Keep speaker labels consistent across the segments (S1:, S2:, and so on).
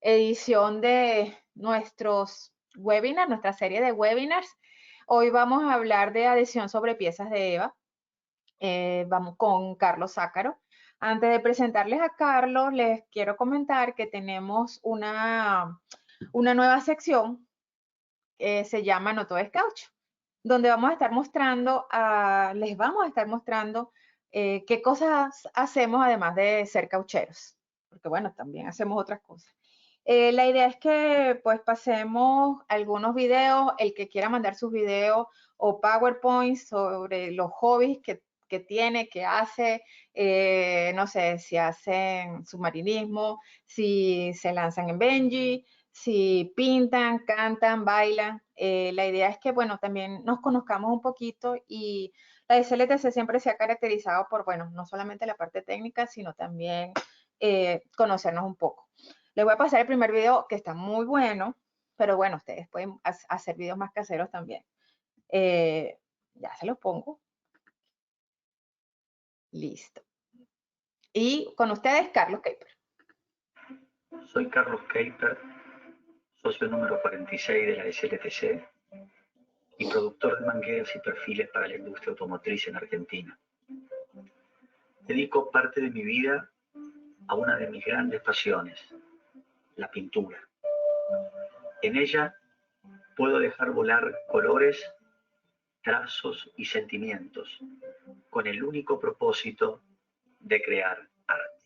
S1: edición de nuestros webinars, nuestra serie de webinars. Hoy vamos a hablar de adhesión sobre piezas de EVA. Vamos con Carlos Zácaro. Antes de presentarles a Carlos, les quiero comentar que tenemos una nueva sección que se llama No Todo es Caucho, donde vamos a estar mostrando, les vamos a estar mostrando qué cosas hacemos además de ser caucheros, porque bueno, también hacemos otras cosas. La idea es que pues pasemos algunos videos, el que quiera mandar sus videos o PowerPoints sobre los hobbies que tiene, que hace, no sé, si hacen submarinismo, si se lanzan en Benji, si pintan, cantan, bailan. La idea es que, bueno, también nos conozcamos un poquito y la SLTC siempre se ha caracterizado por, bueno, no solamente la parte técnica, sino también conocernos un poco. Les voy a pasar el primer video que está muy bueno, pero bueno, ustedes pueden hacer videos más caseros también. Ya se los pongo. Listo. Y con ustedes, Carlos Keiper.
S2: Soy Carlos Keiper, socio número 46 de la SLTC y productor de mangueras y perfiles para la industria automotriz en Argentina. Dedico parte de mi vida a una de mis grandes pasiones, la pintura. En ella puedo dejar volar colores, trazos y sentimientos, con el único propósito de crear arte.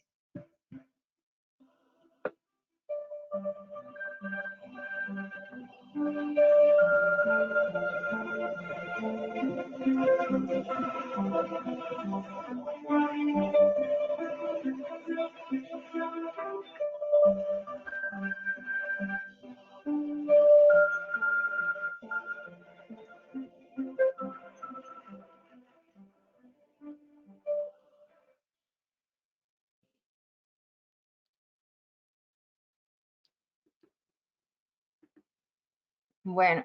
S1: Bueno,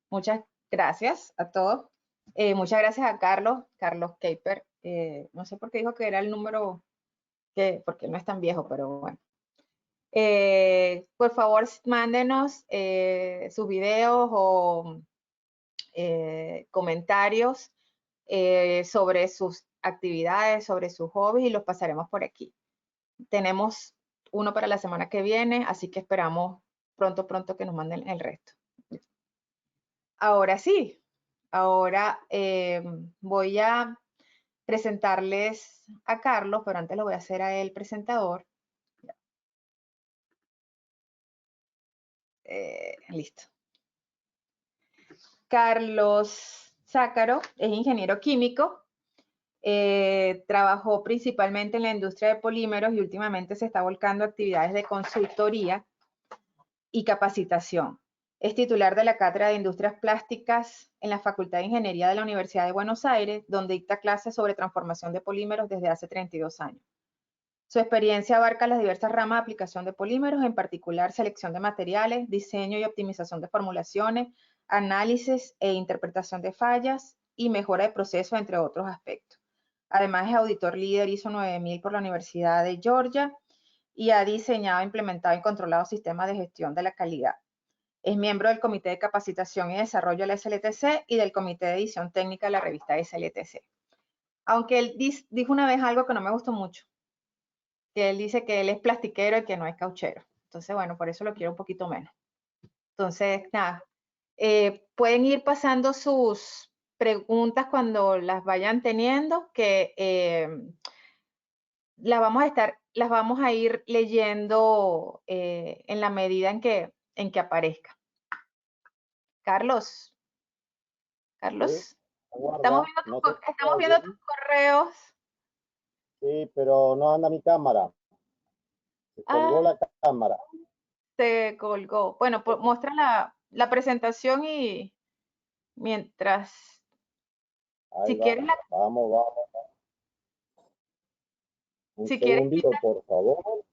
S1: muchas gracias a todos. Muchas gracias a Carlos Keiper. No sé por qué dijo que era el número, porque no es tan viejo, pero bueno. Por favor, mándenos sus videos o comentarios sobre sus actividades, sobre sus hobbies y los pasaremos por aquí. Tenemos uno para la semana que viene, así que esperamos pronto que nos manden el resto. Ahora sí, ahora voy a presentarles a Carlos, pero antes lo voy a hacer a él presentador. Listo. Carlos Zácaro es ingeniero químico, trabajó principalmente en la industria de polímeros y últimamente se está volcando a actividades de consultoría y capacitación. Es titular de la Cátedra de Industrias Plásticas en la Facultad de Ingeniería de la Universidad de Buenos Aires, donde dicta clases sobre transformación de polímeros desde hace 32 años. Su experiencia abarca las diversas ramas de aplicación de polímeros, en particular selección de materiales, diseño y optimización de formulaciones, análisis e interpretación de fallas y mejora de procesos, entre otros aspectos. Además, es auditor líder ISO 9000 por la Universidad de Georgia y ha diseñado, implementado y controlado sistemas de gestión de la calidad. Es miembro del Comité de Capacitación y Desarrollo de la SLTC y del Comité de Edición Técnica de la revista SLTC. Aunque él dijo una vez algo que no me gustó mucho, que él dice que él es plastiquero y que no es cauchero. Entonces, bueno, por eso lo quiero un poquito menos. Entonces, nada, pueden ir pasando sus preguntas cuando las vayan teniendo, que las vamos a ir leyendo en la medida en que aparezca. Carlos,
S3: Sí,
S1: estamos
S3: aguarda,
S1: viendo,
S3: no te
S1: estamos
S3: escucho
S1: viendo tus
S3: bien.
S1: correos.
S3: Sí, pero no anda mi cámara. Se colgó
S1: Ah,
S3: la cámara.
S1: se colgó. Bueno, muestra la presentación y mientras,
S3: Ahí
S1: si
S3: va.
S1: quieres,
S3: Vamos. Un
S1: si quieres,
S3: segundito, por favor.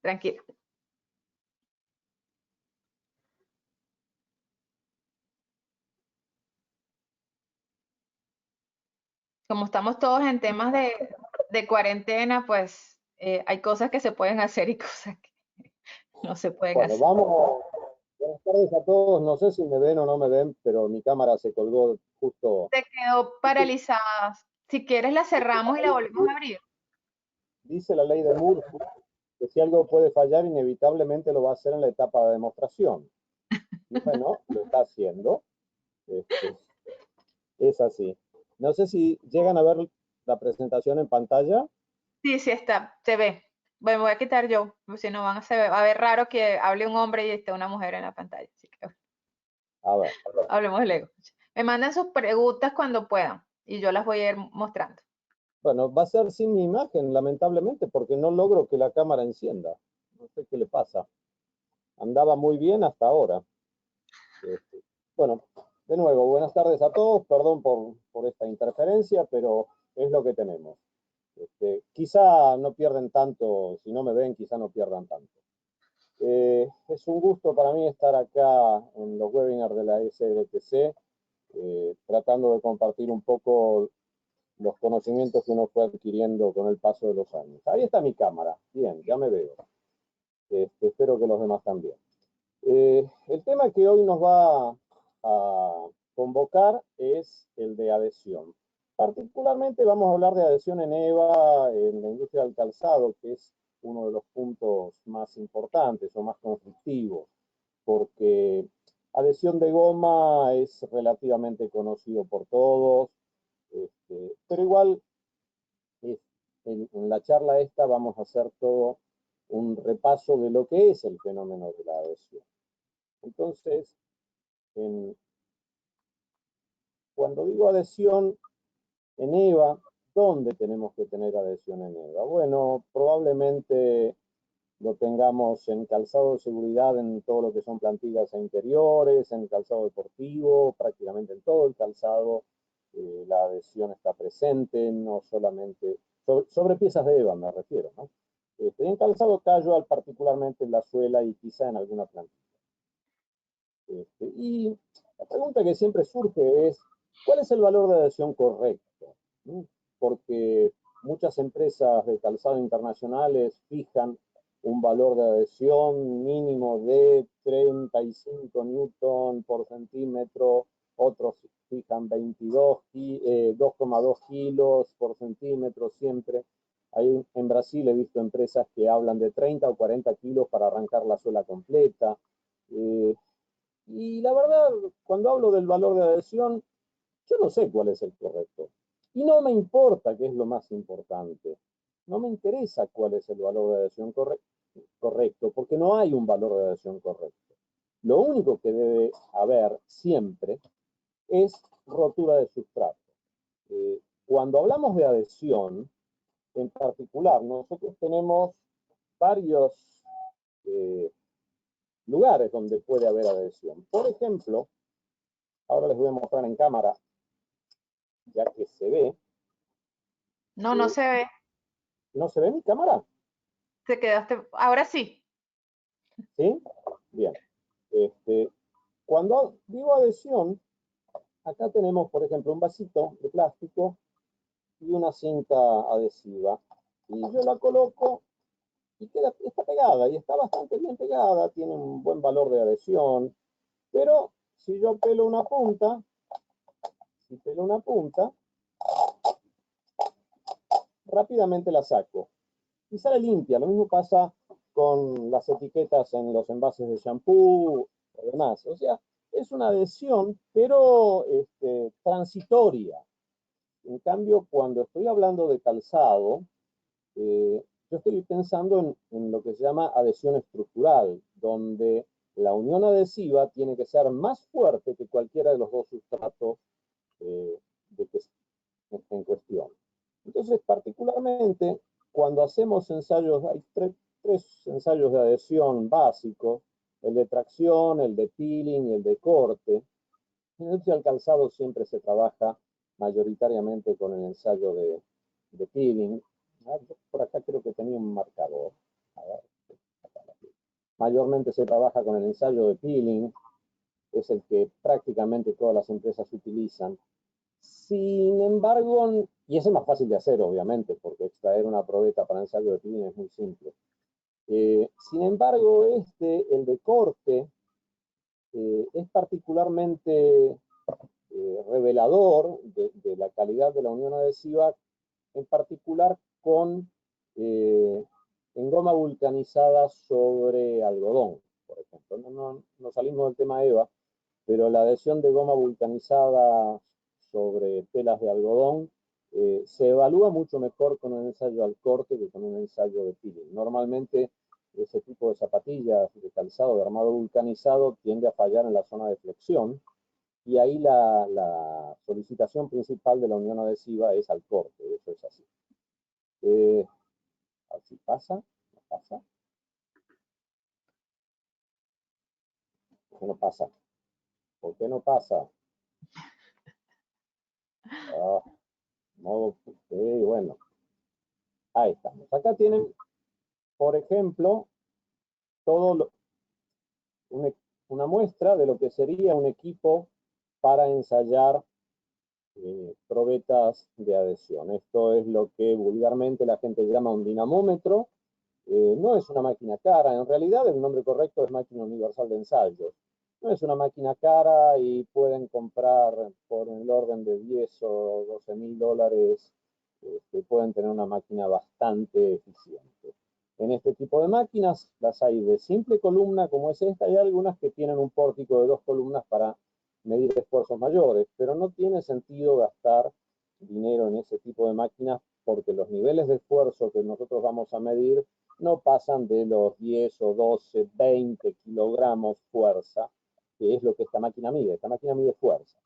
S1: tranquilo. Como estamos todos en temas de cuarentena, pues hay cosas que se pueden hacer y cosas que... No se pueden
S3: Bueno,
S1: hacer.
S3: vamos. Buenas tardes a todos. No sé si me ven o no me ven, pero mi cámara se colgó justo.
S1: Se quedó paralizada. Si quieres la cerramos y la volvemos a abrir.
S3: Dice la ley de Murphy que si algo puede fallar, inevitablemente lo va a hacer en la etapa de demostración. Y bueno, lo está haciendo. Este, es así. No sé si llegan a ver la presentación en pantalla.
S1: Sí, sí está, se ve. Bueno, me voy a quitar yo, porque si no va a ver raro que hable un hombre y esté una mujer en la pantalla. Así que
S3: A ver.
S1: hablemos luego. Me mandan sus preguntas cuando puedan y yo las voy a ir mostrando.
S3: Bueno, va a ser sin mi imagen, lamentablemente, porque no logro que la cámara encienda. No sé qué le pasa. Andaba muy bien hasta ahora. Este, bueno, de nuevo, buenas tardes a todos. Perdón por esta interferencia, pero es lo que tenemos. Quizá no pierden tanto, si no me ven, quizá no pierdan tanto. Es un gusto para mí estar acá en los webinars de la SLTC, tratando de compartir un poco los conocimientos que uno fue adquiriendo con el paso de los años. Ahí está mi cámara. Bien, ya me veo. Espero que los demás también. El tema que hoy nos va a convocar es el de adhesión. Particularmente vamos a hablar de adhesión en EVA, en la industria del calzado, que es uno de los puntos más importantes o más conflictivos, porque adhesión de goma es relativamente conocido por todos, pero igual en la charla esta vamos a hacer todo un repaso de lo que es el fenómeno de la adhesión. Entonces, cuando digo adhesión en EVA, ¿dónde tenemos que tener adhesión en EVA? Bueno, probablemente lo tengamos en calzado de seguridad, en todo lo que son plantillas e interiores, en calzado deportivo, prácticamente en todo el calzado. La adhesión está presente, no solamente sobre piezas de EVA me refiero, ¿no? En calzado casual, particularmente en la suela y quizá en alguna plantilla. Y la pregunta que siempre surge es, ¿cuál es el valor de adhesión correcto? Porque muchas empresas de calzado internacionales fijan un valor de adhesión mínimo de 35 newton por centímetro, otros fijan 2,2 kilos por centímetro siempre. En Brasil he visto empresas que hablan de 30 o 40 kilos para arrancar la suela completa. Y la verdad, cuando hablo del valor de adhesión, yo no sé cuál es el correcto. Y no me importa qué es lo más importante. No me interesa cuál es el valor de adhesión correcto, porque no hay un valor de adhesión correcto. Lo único que debe haber siempre es rotura de sustrato. Cuando hablamos de adhesión, en particular, nosotros tenemos varios lugares donde puede haber adhesión. Por ejemplo, ahora les voy a mostrar en cámara, ya que se ve.
S1: No, no se ve.
S3: ¿No se ve mi cámara?
S1: Se quedaste. Ahora sí.
S3: ¿Sí? Bien. Cuando digo adhesión, acá tenemos, por ejemplo, un vasito de plástico y una cinta adhesiva. Y yo la coloco y está pegada, y está bastante bien pegada, tiene un buen valor de adhesión. Pero si yo pelo una punta, rápidamente la saco y sale limpia. Lo mismo pasa con las etiquetas en los envases de shampoo o demás. O sea, es una adhesión, pero transitoria. En cambio, cuando estoy hablando de calzado, yo estoy pensando en lo que se llama adhesión estructural, donde la unión adhesiva tiene que ser más fuerte que cualquiera de los dos sustratos de que en cuestión. Entonces, particularmente, cuando hacemos ensayos, hay tres ensayos de adhesión básicos, el de tracción, el de peeling y el de corte. En el calzado siempre se trabaja mayoritariamente con el ensayo de peeling. Por acá creo que tenía un marcador. A ver, mayormente se trabaja con el ensayo de peeling, es el que prácticamente todas las empresas utilizan. Sin embargo, y ese es más fácil de hacer, obviamente, porque extraer una probeta para ensayo de peeling es muy simple. Sin embargo, el de corte, es particularmente revelador de la calidad de la unión adhesiva, en particular en goma vulcanizada sobre algodón, por ejemplo. No salimos del tema EVA, pero la adhesión de goma vulcanizada sobre telas de algodón se evalúa mucho mejor con un ensayo al corte que con un ensayo de peeling. Normalmente ese tipo de zapatillas de calzado de armado vulcanizado tiende a fallar en la zona de flexión, y ahí la solicitación principal de la unión adhesiva es al corte, eso es así. Así pasa, no pasa. ¿Por qué no pasa? ¿Por qué no pasa? Modo, bueno, ahí estamos. Acá tienen, por ejemplo, una muestra de lo que sería un equipo para ensayar probetas de adhesión. Esto es lo que vulgarmente la gente llama un dinamómetro. No es una máquina cara, en realidad el nombre correcto es máquina universal de ensayos. No es una máquina cara y pueden comprar por el orden de 10 o 12 mil dólares, pueden tener una máquina bastante eficiente. En este tipo de máquinas las hay de simple columna como es esta, y algunas que tienen un pórtico de 2 columnas para medir esfuerzos mayores, pero no tiene sentido gastar dinero en ese tipo de máquinas porque los niveles de esfuerzo que nosotros vamos a medir no pasan de los 10 o 12, 20 kilogramos fuerza, que es lo que esta máquina mide. Esta máquina mide fuerza.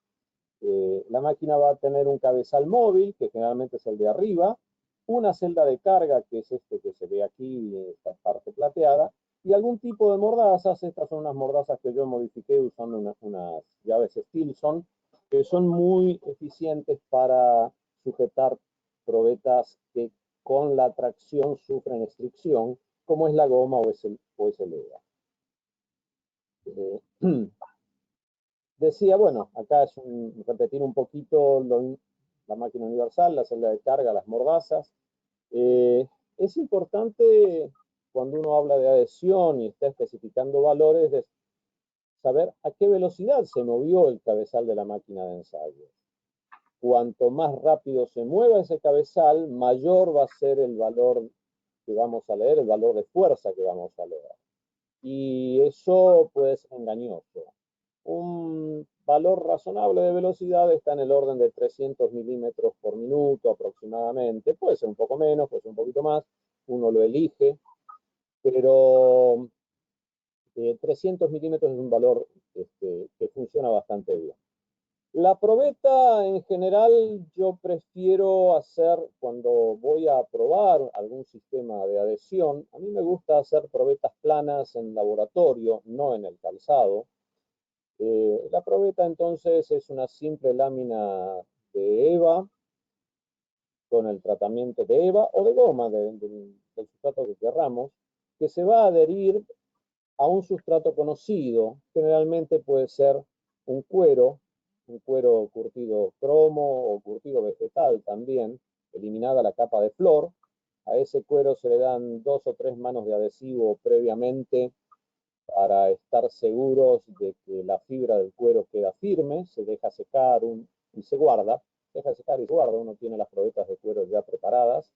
S3: La máquina va a tener un cabezal móvil, que generalmente es el de arriba, una celda de carga, que es este que se ve aquí, esta parte plateada, y algún tipo de mordazas. Estas son unas mordazas que yo modifiqué usando unas llaves Stilson, que son muy eficientes para sujetar probetas que con la tracción sufren estricción, como es la goma o es el EVA. Decía, bueno, acá es repetir un poquito la máquina universal, la celda de carga, las mordazas. Es importante cuando uno habla de adhesión y está especificando valores, de saber a qué velocidad se movió el cabezal de la máquina de ensayo. Cuanto más rápido se mueva ese cabezal, mayor va a ser el valor que vamos a leer, el valor de fuerza que vamos a leer. Y eso puede ser engañoso. Un valor razonable de velocidad está en el orden de 300 milímetros por minuto aproximadamente. Puede ser un poco menos, puede ser un poquito más, uno lo elige, pero 300 milímetros es un valor que funciona bastante bien. La probeta en general yo prefiero hacer cuando voy a probar algún sistema de adhesión. A mí me gusta hacer probetas planas en laboratorio, no en el calzado. La probeta entonces es una simple lámina de EVA con el tratamiento de EVA o de goma, del sustrato que querramos, que se va a adherir a un sustrato conocido. Generalmente puede ser un cuero curtido cromo o curtido vegetal también, eliminada la capa de flor. A ese cuero se le dan 2 o 3 manos de adhesivo previamente para estar seguros de que la fibra del cuero queda firme. Se deja secar y se guarda. Se deja secar y se guarda. Uno tiene las probetas de cuero ya preparadas.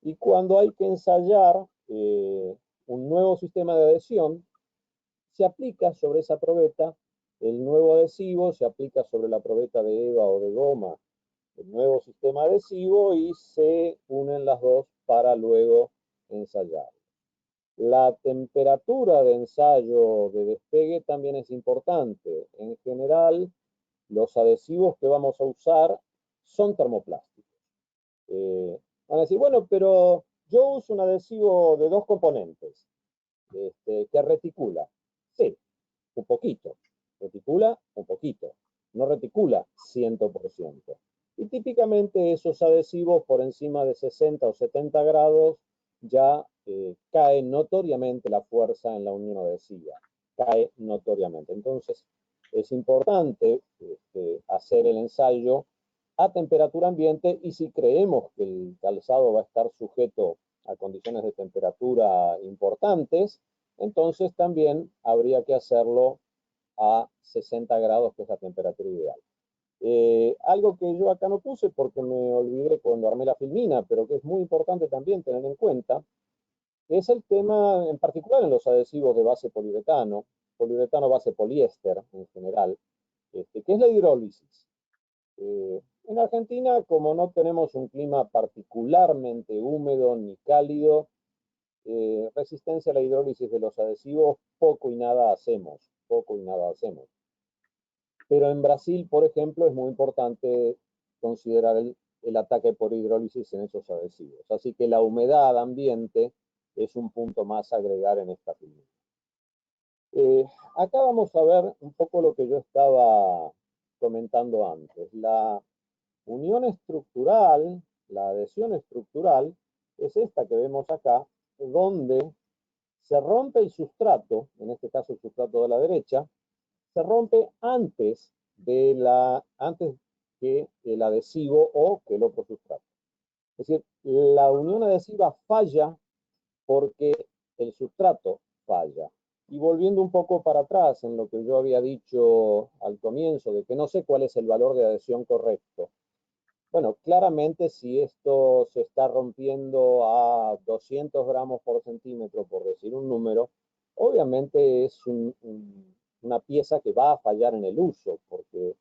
S3: Y cuando hay que ensayar un nuevo sistema de adhesión, se aplica sobre esa probeta el nuevo adhesivo, se aplica sobre la probeta de EVA o de goma el nuevo sistema adhesivo y se unen las dos para luego ensayar. La temperatura de ensayo de despegue también es importante. En general, los adhesivos que vamos a usar son termoplásticos. Van a decir, bueno, pero yo uso un adhesivo de 2 componentes que reticula. Sí, un poquito. Reticula un poquito. No reticula 100%. Y típicamente esos adhesivos por encima de 60 o 70 grados ya cae notoriamente la fuerza en la unión adhesiva. Cae notoriamente. Entonces, es importante hacer el ensayo a temperatura ambiente, y si creemos que el calzado va a estar sujeto a condiciones de temperatura importantes, entonces también habría que hacerlo a 60 grados, que es la temperatura ideal. Algo que yo acá no puse porque me olvidé cuando armé la filmina, pero que es muy importante también tener en cuenta, es el tema, en particular en los adhesivos de base poliuretano, poliuretano base poliéster en general, que es la hidrólisis. En Argentina, como no tenemos un clima particularmente húmedo ni cálido, resistencia a la hidrólisis de los adhesivos, poco y nada hacemos, poco y nada hacemos. Pero en Brasil, por ejemplo, es muy importante considerar el ataque por hidrólisis en esos adhesivos. Así que la humedad ambiente es un punto más a agregar en esta filmina. Acá vamos a ver un poco lo que yo estaba comentando antes. La unión estructural, la adhesión estructural, es esta que vemos acá, donde se rompe el sustrato, en este caso el sustrato de la derecha, se rompe antes que el adhesivo o que el otro sustrato. Es decir, la unión adhesiva falla porque el sustrato falla. Y volviendo un poco para atrás en lo que yo había dicho al comienzo, de que no sé cuál es el valor de adhesión correcto. Bueno, claramente si esto se está rompiendo a 200 gramos por centímetro, por decir un número, obviamente es una pieza que va a fallar en el uso, porque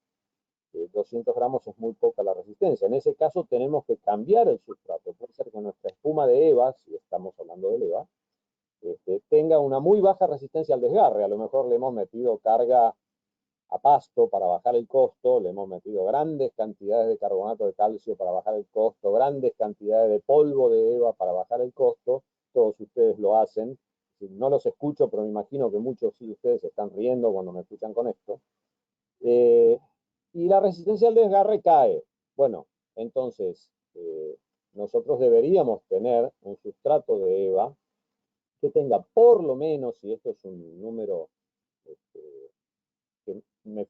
S3: 200 gramos es muy poca la resistencia. En ese caso tenemos que cambiar el sustrato. Puede ser que nuestra espuma de EVA, si estamos hablando de EVA, tenga una muy baja resistencia al desgarre. A lo mejor le hemos metido carga a pasto para bajar el costo, le hemos metido grandes cantidades de carbonato de calcio para bajar el costo, grandes cantidades de polvo de EVA para bajar el costo. Todos ustedes lo hacen. No los escucho, pero me imagino que muchos de ustedes se están riendo cuando me escuchan con esto. Y la resistencia al desgarre cae. Bueno, entonces nosotros deberíamos tener un sustrato de EVA que tenga por lo menos, y esto es un número que me ha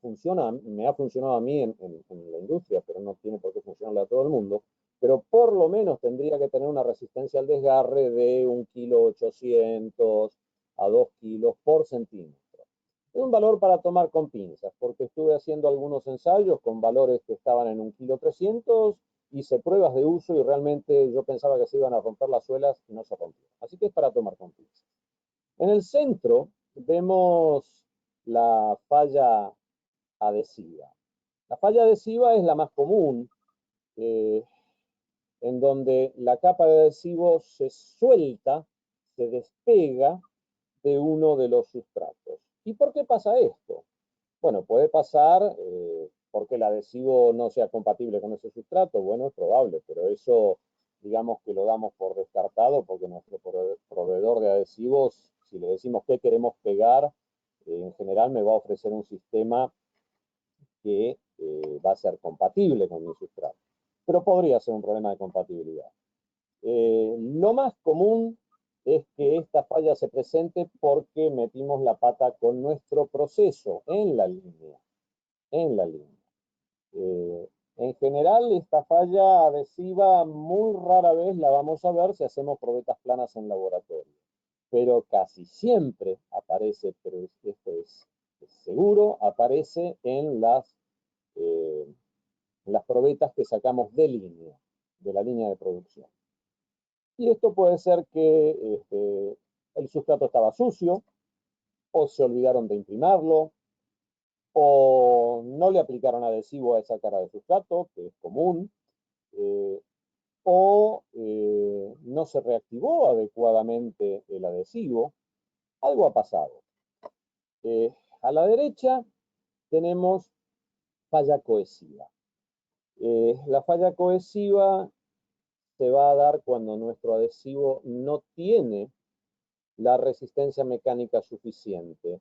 S3: funcionado a mí en la industria, pero no tiene por qué funcionarle a todo el mundo, pero por lo menos tendría que tener una resistencia al desgarre de 1,8 kg a 2 kilos por centímetro. Es un valor para tomar con pinzas, porque estuve haciendo algunos ensayos con valores que estaban en 1,3 kg, hice pruebas de uso y realmente yo pensaba que se iban a romper las suelas y no se rompieron. Así que es para tomar con pinzas. En el centro vemos la falla adhesiva. La falla adhesiva es la más común, en donde la capa de adhesivo se suelta, se despega de uno de los sustratos. ¿Y por qué pasa esto? Bueno, puede pasar porque el adhesivo no sea compatible con ese sustrato. Bueno, es probable, pero eso digamos que lo damos por descartado porque nuestro proveedor de adhesivos, si le decimos qué queremos pegar, en general me va a ofrecer un sistema que va a ser compatible con mi sustrato. Pero podría ser un problema de compatibilidad. Lo más común es que esta falla se presente porque metimos la pata con nuestro proceso en la línea. En general, esta falla adhesiva muy rara vez la vamos a ver si hacemos probetas planas en laboratorio. Pero casi siempre aparece, pero esto es seguro, aparece en las probetas que sacamos de la línea de producción. Y esto puede ser que el sustrato estaba sucio, o se olvidaron de imprimirlo, o no le aplicaron adhesivo a esa cara de sustrato, que es común, o no se reactivó adecuadamente el adhesivo. Algo ha pasado. A la derecha tenemos falla cohesiva. La falla cohesiva se va a dar cuando nuestro adhesivo no tiene la resistencia mecánica suficiente.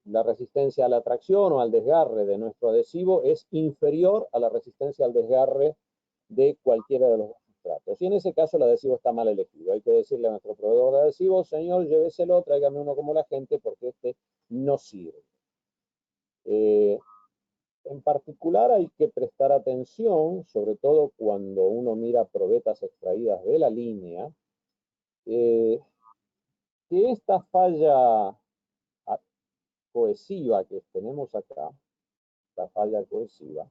S3: La resistencia a la tracción o al desgarre de nuestro adhesivo es inferior a la resistencia al desgarre de cualquiera de los dos sustratos. Y en ese caso el adhesivo está mal elegido. Hay que decirle a nuestro proveedor de adhesivos, señor, lléveselo, tráigame uno como la gente porque este no sirve. En particular hay que prestar atención, sobre todo cuando uno mira probetas extraídas de la línea, que esta falla cohesiva que tenemos acá, esta falla cohesiva,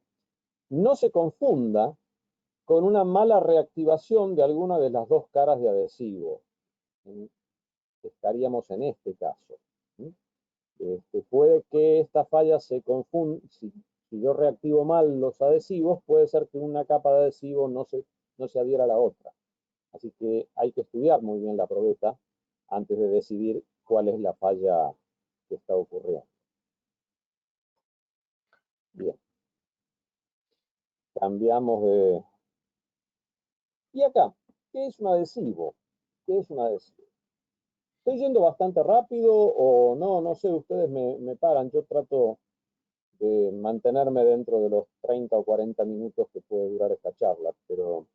S3: no se confunda con una mala reactivación de alguna de las dos caras de adhesivo. Estaríamos en este caso. Puede que esta falla se confunda, si yo reactivo mal los adhesivos, puede ser que una capa de adhesivo no se adhiera a la otra. Así que hay que estudiar muy bien la probeta antes de decidir cuál es la falla que está ocurriendo. Bien. Cambiamos de... Y acá, ¿qué es un adhesivo? ¿Qué es un adhesivo? ¿Estoy yendo bastante rápido o no? No sé, ustedes me paran. Yo trato de mantenerme dentro de los 30 o 40 minutos que puede durar esta charla, pero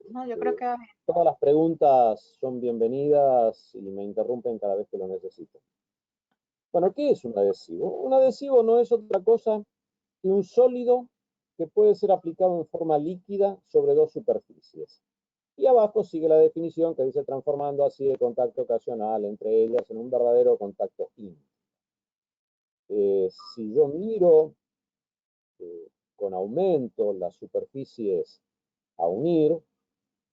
S1: No, yo creo que va bien.
S3: todas las preguntas son bienvenidas y me interrumpen cada vez que lo necesito. Bueno, ¿qué es un adhesivo? Un adhesivo no es otra cosa que un sólido que puede ser aplicado en forma líquida sobre dos superficies. Y abajo sigue la definición que dice transformando así el contacto ocasional entre ellas en un verdadero contacto íntimo. Si yo miro con aumento las superficies a unir,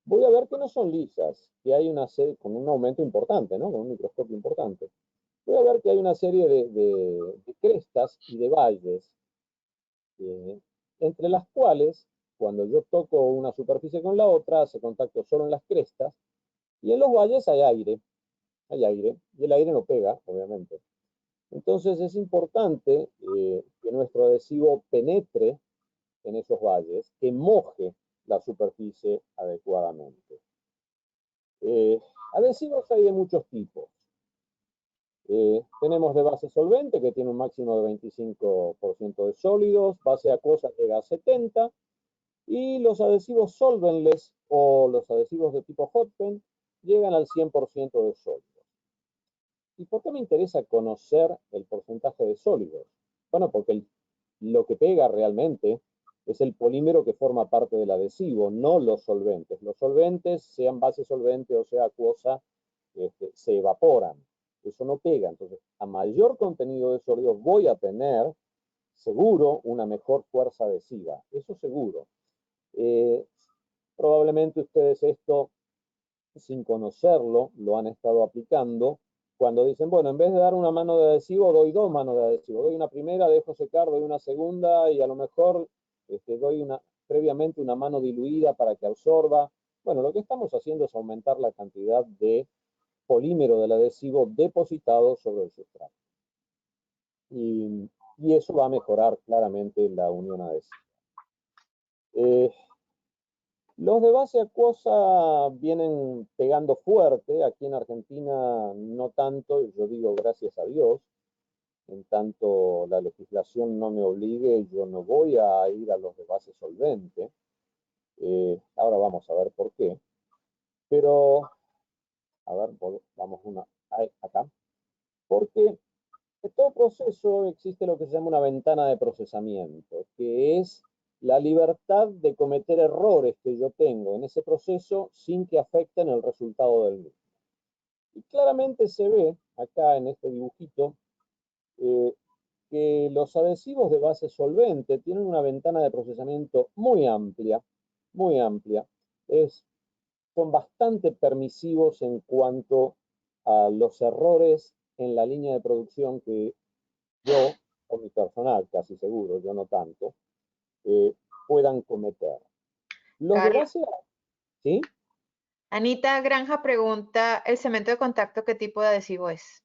S3: voy a ver que no son lisas, que hay una serie, con un aumento importante, ¿no? Con un microscopio importante. Voy a ver que hay una serie de crestas y de valles, entre las cuales, cuando yo toco una superficie con la otra, hace contacto solo en las crestas, y en los valles hay aire, y el aire no pega, obviamente. Entonces es importante que nuestro adhesivo penetre en esos valles, que moje la superficie adecuadamente. Adhesivos hay de muchos tipos. Tenemos de base solvente, que tiene un máximo de 25% de sólidos, base acuosa llega a 70%, y los adhesivos solventless o los adhesivos de tipo hot pen llegan al 100% de sólidos. ¿Y por qué me interesa conocer el porcentaje de sólidos? Bueno, porque lo que pega realmente es el polímero que forma parte del adhesivo, no los solventes. Los solventes, sean base solvente o sea acuosa, se evaporan. Eso no pega. Entonces, a mayor contenido de sólidos voy a tener, seguro, una mejor fuerza adhesiva. Eso seguro. Probablemente ustedes esto, sin conocerlo, lo han estado aplicando cuando dicen, bueno, en vez de dar una mano de adhesivo, doy dos manos de adhesivo. Doy una primera, dejo secar, doy una segunda y a lo mejor doy previamente una mano diluida para que absorba. Bueno, lo que estamos haciendo es aumentar la cantidad de polímero del adhesivo depositado sobre el sustrato. Y eso va a mejorar claramente la unión adhesiva. Los de base acuosa vienen pegando fuerte. Aquí en Argentina no tanto, yo digo gracias a Dios. En tanto la legislación no me obligue, yo no voy a ir a los de base solvente. Ahora vamos a ver por qué. Pero, a ver, vamos acá. Porque en todo proceso existe lo que se llama una ventana de procesamiento, que es la libertad de cometer errores que yo tengo en ese proceso sin que afecten el resultado del mismo. Y claramente se ve acá en este dibujito que los adhesivos de base solvente tienen una ventana de procesamiento muy amplia, muy amplia. Son bastante permisivos en cuanto a los errores en la línea de producción que yo, o mi personal, casi seguro, yo no tanto, puedan cometer. Los de base, ¿sí?
S1: Anita Granja pregunta, ¿el cemento de contacto qué tipo de adhesivo es?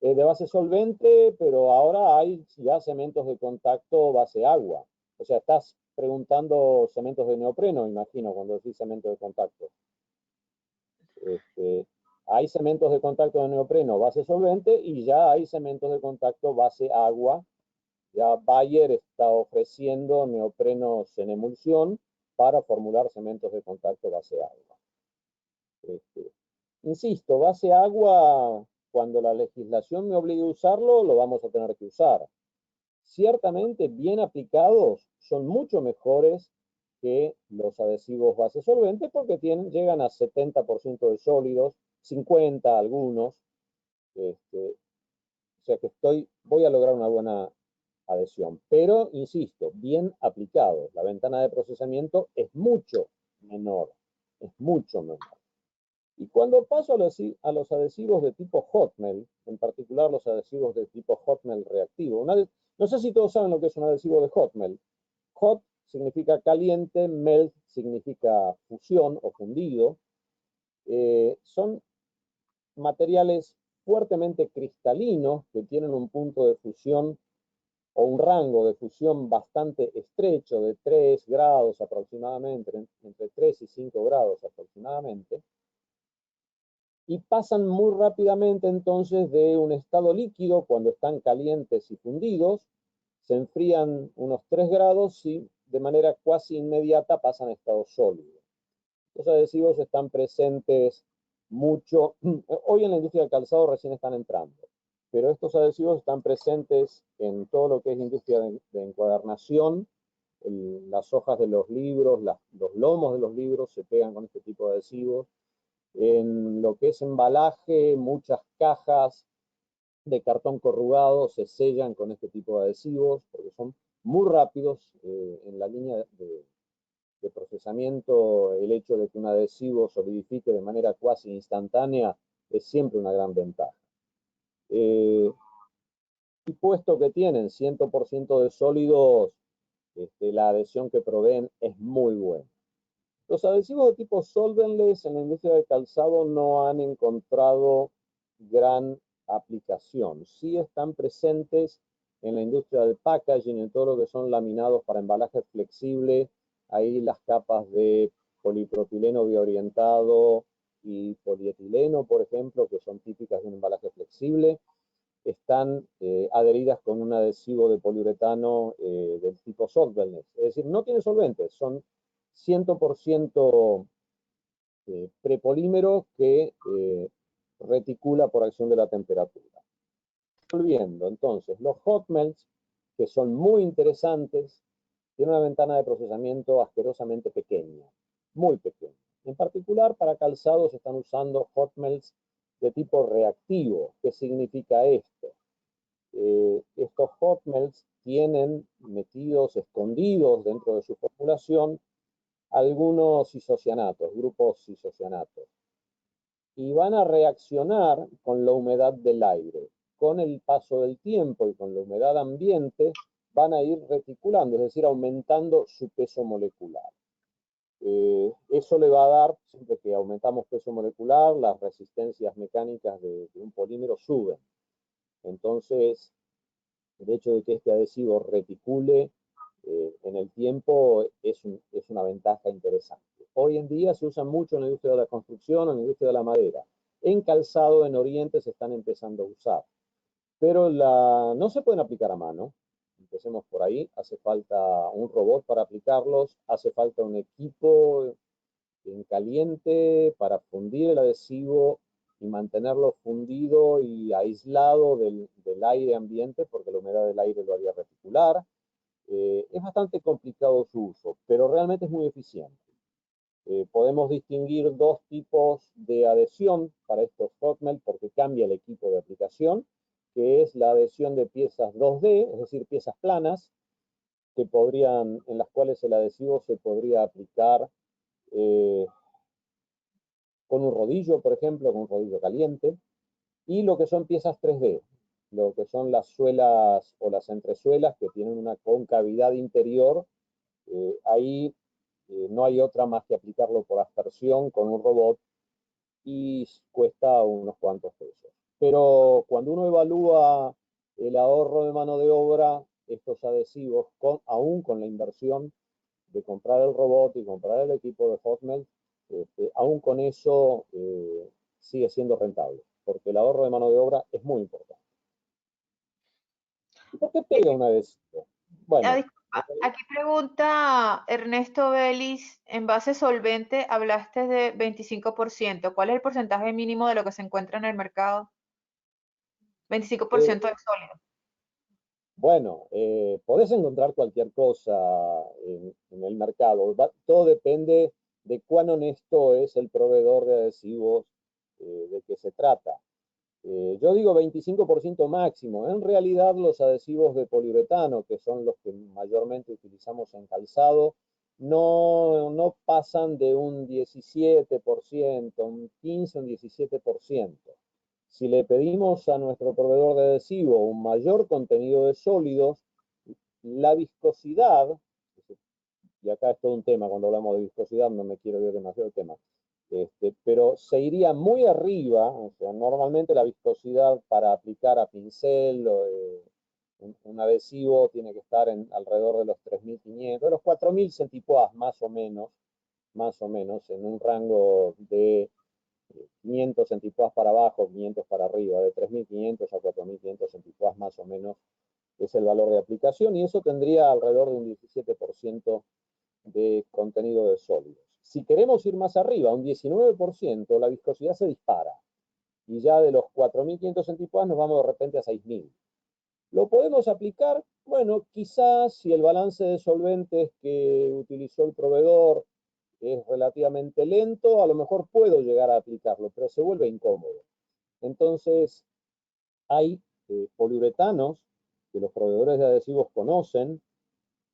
S3: De base solvente, pero ahora hay ya cementos de contacto base agua. O sea, estás preguntando cementos de neopreno, imagino, cuando decís cemento de contacto. Hay cementos de contacto de neopreno base solvente y ya hay cementos de contacto base agua. Ya Bayer está ofreciendo neoprenos en emulsión para formular cementos de contacto base agua. Insisto, base agua, cuando la legislación me obligue a usarlo, lo vamos a tener que usar. Ciertamente, bien aplicados, son mucho mejores que los adhesivos base solvente porque llegan a 70% de sólidos, 50 algunos. O sea que voy a lograr una buena adhesión. Pero, insisto, bien aplicado. La ventana de procesamiento es mucho menor. Es mucho menor. Y cuando paso a los adhesivos de tipo hot-melt, en particular los adhesivos de tipo hot-melt reactivo, no sé si todos saben lo que es un adhesivo de hot-melt. Hot significa caliente, melt significa fusión o fundido. Son materiales fuertemente cristalinos que tienen un punto de fusión o un rango de fusión bastante estrecho de 3 grados aproximadamente, entre 3 y 5 grados aproximadamente, y pasan muy rápidamente entonces de un estado líquido cuando están calientes y fundidos, se enfrían unos 3 grados y de manera casi inmediata pasan a estado sólido. Los adhesivos están presentes mucho, hoy en la industria del calzado recién están entrando, pero estos adhesivos están presentes en todo lo que es industria de encuadernación, las hojas de los libros, los lomos de los libros se pegan con este tipo de adhesivos, en lo que es embalaje, muchas cajas de cartón corrugado se sellan con este tipo de adhesivos, porque son muy rápidos en la línea de procesamiento. El hecho de que un adhesivo solidifique de manera cuasi instantánea es siempre una gran ventaja. Y puesto que tienen 100% de sólidos, la adhesión que proveen es muy buena. Los adhesivos de tipo solventless en la industria del calzado no han encontrado gran aplicación. Sí están presentes en la industria del packaging, en todo lo que son laminados para embalaje flexible. Ahí las capas de polipropileno bioorientado y polietileno, por ejemplo, que son típicas de un embalaje flexible, están adheridas con un adhesivo de poliuretano del tipo solventless. Es decir, no tiene solventes, son 100% prepolímero que reticula por acción de la temperatura. Volviendo, entonces, los hot melts, que son muy interesantes, tienen una ventana de procesamiento asquerosamente pequeña, muy pequeña. En particular, para calzados están usando hot melts de tipo reactivo. ¿Qué significa esto? Estos hot melts tienen metidos, escondidos dentro de su formulación, algunos isocianatos, grupos isocianatos, y van a reaccionar con la humedad del aire. Con el paso del tiempo y con la humedad ambiente van a ir reticulando, es decir, aumentando su peso molecular. Eso le va a dar, siempre que aumentamos peso molecular, las resistencias mecánicas de un polímero suben. Entonces, el hecho de que este adhesivo reticule en el tiempo es una ventaja interesante. Hoy en día se usa mucho en la industria de la construcción, en la industria de la madera. En calzado en Oriente se están empezando a usar. Pero no se pueden aplicar a mano. Empecemos por ahí. Hace falta un robot para aplicarlos. Hace falta un equipo en caliente para fundir el adhesivo y mantenerlo fundido y aislado del aire ambiente, porque la humedad del aire lo haría reticular. Es bastante complicado su uso, pero realmente es muy eficiente. Podemos distinguir dos tipos de adhesión para estos hot melt porque cambia el equipo de aplicación, que es la adhesión de piezas 2D, es decir, piezas planas, en las cuales el adhesivo se podría aplicar con un rodillo, por ejemplo, con un rodillo caliente, y lo que son piezas 3D, lo que son las suelas o las entresuelas que tienen una concavidad interior. Ahí no hay otra más que aplicarlo por aspersión con un robot y cuesta unos cuantos pesos. Pero cuando uno evalúa el ahorro de mano de obra, estos adhesivos, aún con la inversión de comprar el robot y comprar el equipo de hot melt, aún con eso sigue siendo rentable, porque el ahorro de mano de obra es muy importante. ¿Por qué pega un adhesivo? Bueno,
S1: Aquí pregunta Ernesto Vélez, en base solvente hablaste de 25%. ¿Cuál es el porcentaje mínimo de lo que se encuentra en el mercado? 25% de sólido.
S3: Bueno, podés encontrar cualquier cosa en el mercado. Todo depende de cuán honesto es el proveedor de adhesivos de que se trata. Yo digo 25% máximo. En realidad los adhesivos de poliuretano, que son los que mayormente utilizamos en calzado, no pasan de un 17%, un 15, un 17%. Si le pedimos a nuestro proveedor de adhesivo un mayor contenido de sólidos, la viscosidad, y acá es todo un tema, cuando hablamos de viscosidad no me quiero ir demasiado del tema, pero se iría muy arriba. O sea, normalmente la viscosidad para aplicar a pincel un adhesivo tiene que estar alrededor de los 3.500, de los 4.000 centipoas más o menos, en un rango de 500 centipoas para abajo, 500 para arriba, de 3.500 a 4.500 centipoas más o menos es el valor de aplicación, y eso tendría alrededor de un 17% de contenido de sólidos. Si queremos ir más arriba, un 19%, la viscosidad se dispara. Y ya de los 4.500 centipoas nos vamos de repente a 6.000. ¿Lo podemos aplicar? Bueno, quizás si el balance de solventes que utilizó el proveedor es relativamente lento, a lo mejor puedo llegar a aplicarlo, pero se vuelve incómodo. Entonces, hay poliuretanos que los proveedores de adhesivos conocen,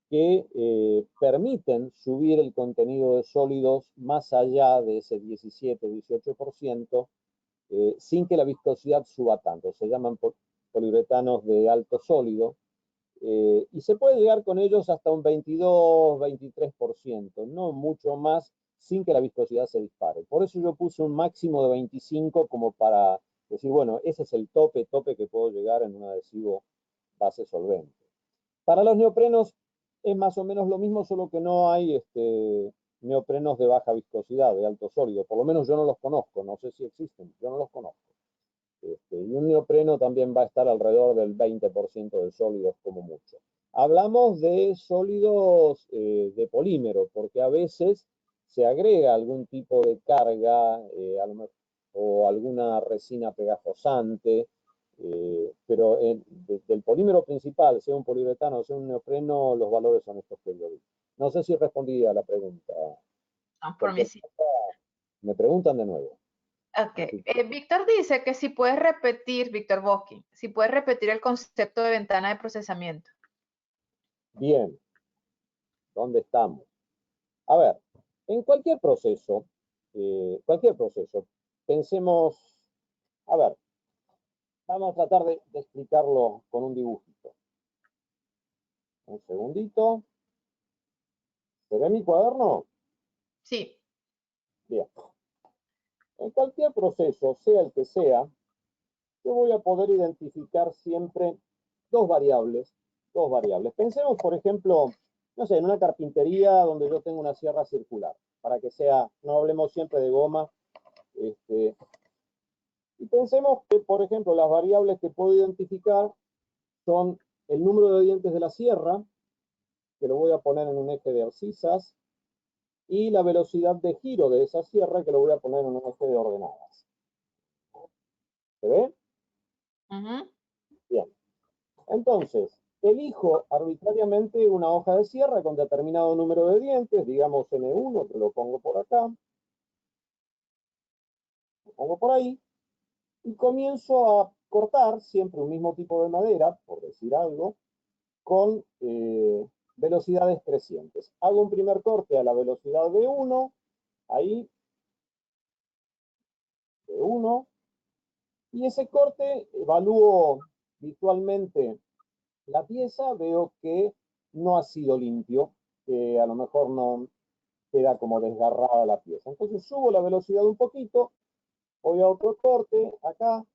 S3: que permiten subir el contenido de sólidos más allá de ese 17-18%, sin que la viscosidad suba tanto. Se llaman poliuretanos de alto sólido, y se puede llegar con ellos hasta un 22-23%, no mucho más, sin que la viscosidad se dispare. Por eso yo puse un máximo de 25 como para decir, bueno, ese es el tope que puedo llegar en un adhesivo base solvente. Para los neoprenos es más o menos lo mismo, solo que no hay neoprenos de baja viscosidad, de alto sólido. Por lo menos yo no los conozco, no sé si existen, yo no los conozco. Y un neopreno también va a estar alrededor del 20% de sólidos como mucho. Hablamos de sólidos de polímero, porque a veces se agrega algún tipo de carga o alguna resina pegajosante, pero del polímero principal, sea un poliuretano o sea un neopreno, los valores son estos que yo di. No sé si respondí a la pregunta.
S1: No, por mí
S3: Cualquier
S1: sí.
S3: cosa, me preguntan de nuevo.
S1: Ok.
S3: Así.
S1: Víctor dice que si puedes repetir, Víctor Boschi, si puedes repetir el concepto de ventana de procesamiento.
S3: Bien, ¿dónde estamos? A ver, en cualquier proceso, pensemos, a ver, vamos a tratar de explicarlo con un dibujito. Un segundito. ¿Se ve mi cuaderno?
S1: Sí.
S3: Bien. En cualquier proceso, sea el que sea, yo voy a poder identificar siempre dos variables. Pensemos, por ejemplo, no sé, en una carpintería donde yo tengo una sierra circular, para que sea, no hablemos siempre de goma, y pensemos que, por ejemplo, las variables que puedo identificar son el número de dientes de la sierra, que lo voy a poner en un eje de abscisas, y la velocidad de giro de esa sierra, que lo voy a poner en un eje de ordenadas. ¿Se ve? Bien. Entonces, elijo arbitrariamente una hoja de sierra con determinado número de dientes, digamos N1, que lo pongo por acá, lo pongo por ahí, y comienzo a cortar siempre un mismo tipo de madera, por decir algo, con velocidades crecientes. Hago un primer corte a la velocidad de 1, ahí, de 1, y ese corte evalúo visualmente la pieza, veo que no ha sido limpio, que a lo mejor no queda como desgarrada la pieza. Entonces subo la velocidad un poquito, voy a otro corte, acá,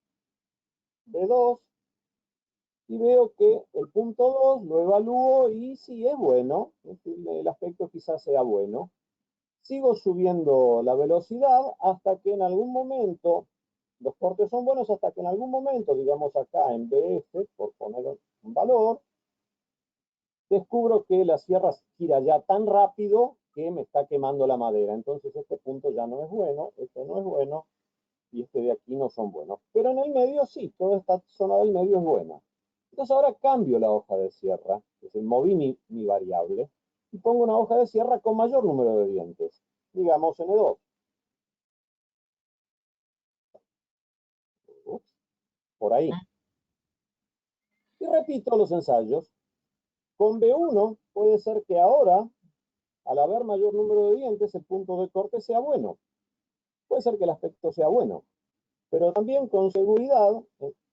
S3: de 2, y veo que el punto 2 lo evalúo y sí es bueno, el aspecto quizás sea bueno. Sigo subiendo la velocidad hasta que en algún momento, los cortes son buenos hasta que en algún momento, digamos acá en BF, por poner un valor, descubro que la sierra gira ya tan rápido que me está quemando la madera. Entonces este punto ya no es bueno, este no es bueno, y este de aquí no son buenos. Pero en el medio sí, toda esta zona del medio es buena. Entonces ahora cambio la hoja de sierra, es decir, moví mi variable, y pongo una hoja de sierra con mayor número de dientes, digamos N2. Ups, por ahí. Y repito los ensayos. Con B1 puede ser que ahora, al haber mayor número de dientes, el punto de corte sea bueno. Puede ser que el aspecto sea bueno. Pero también con seguridad,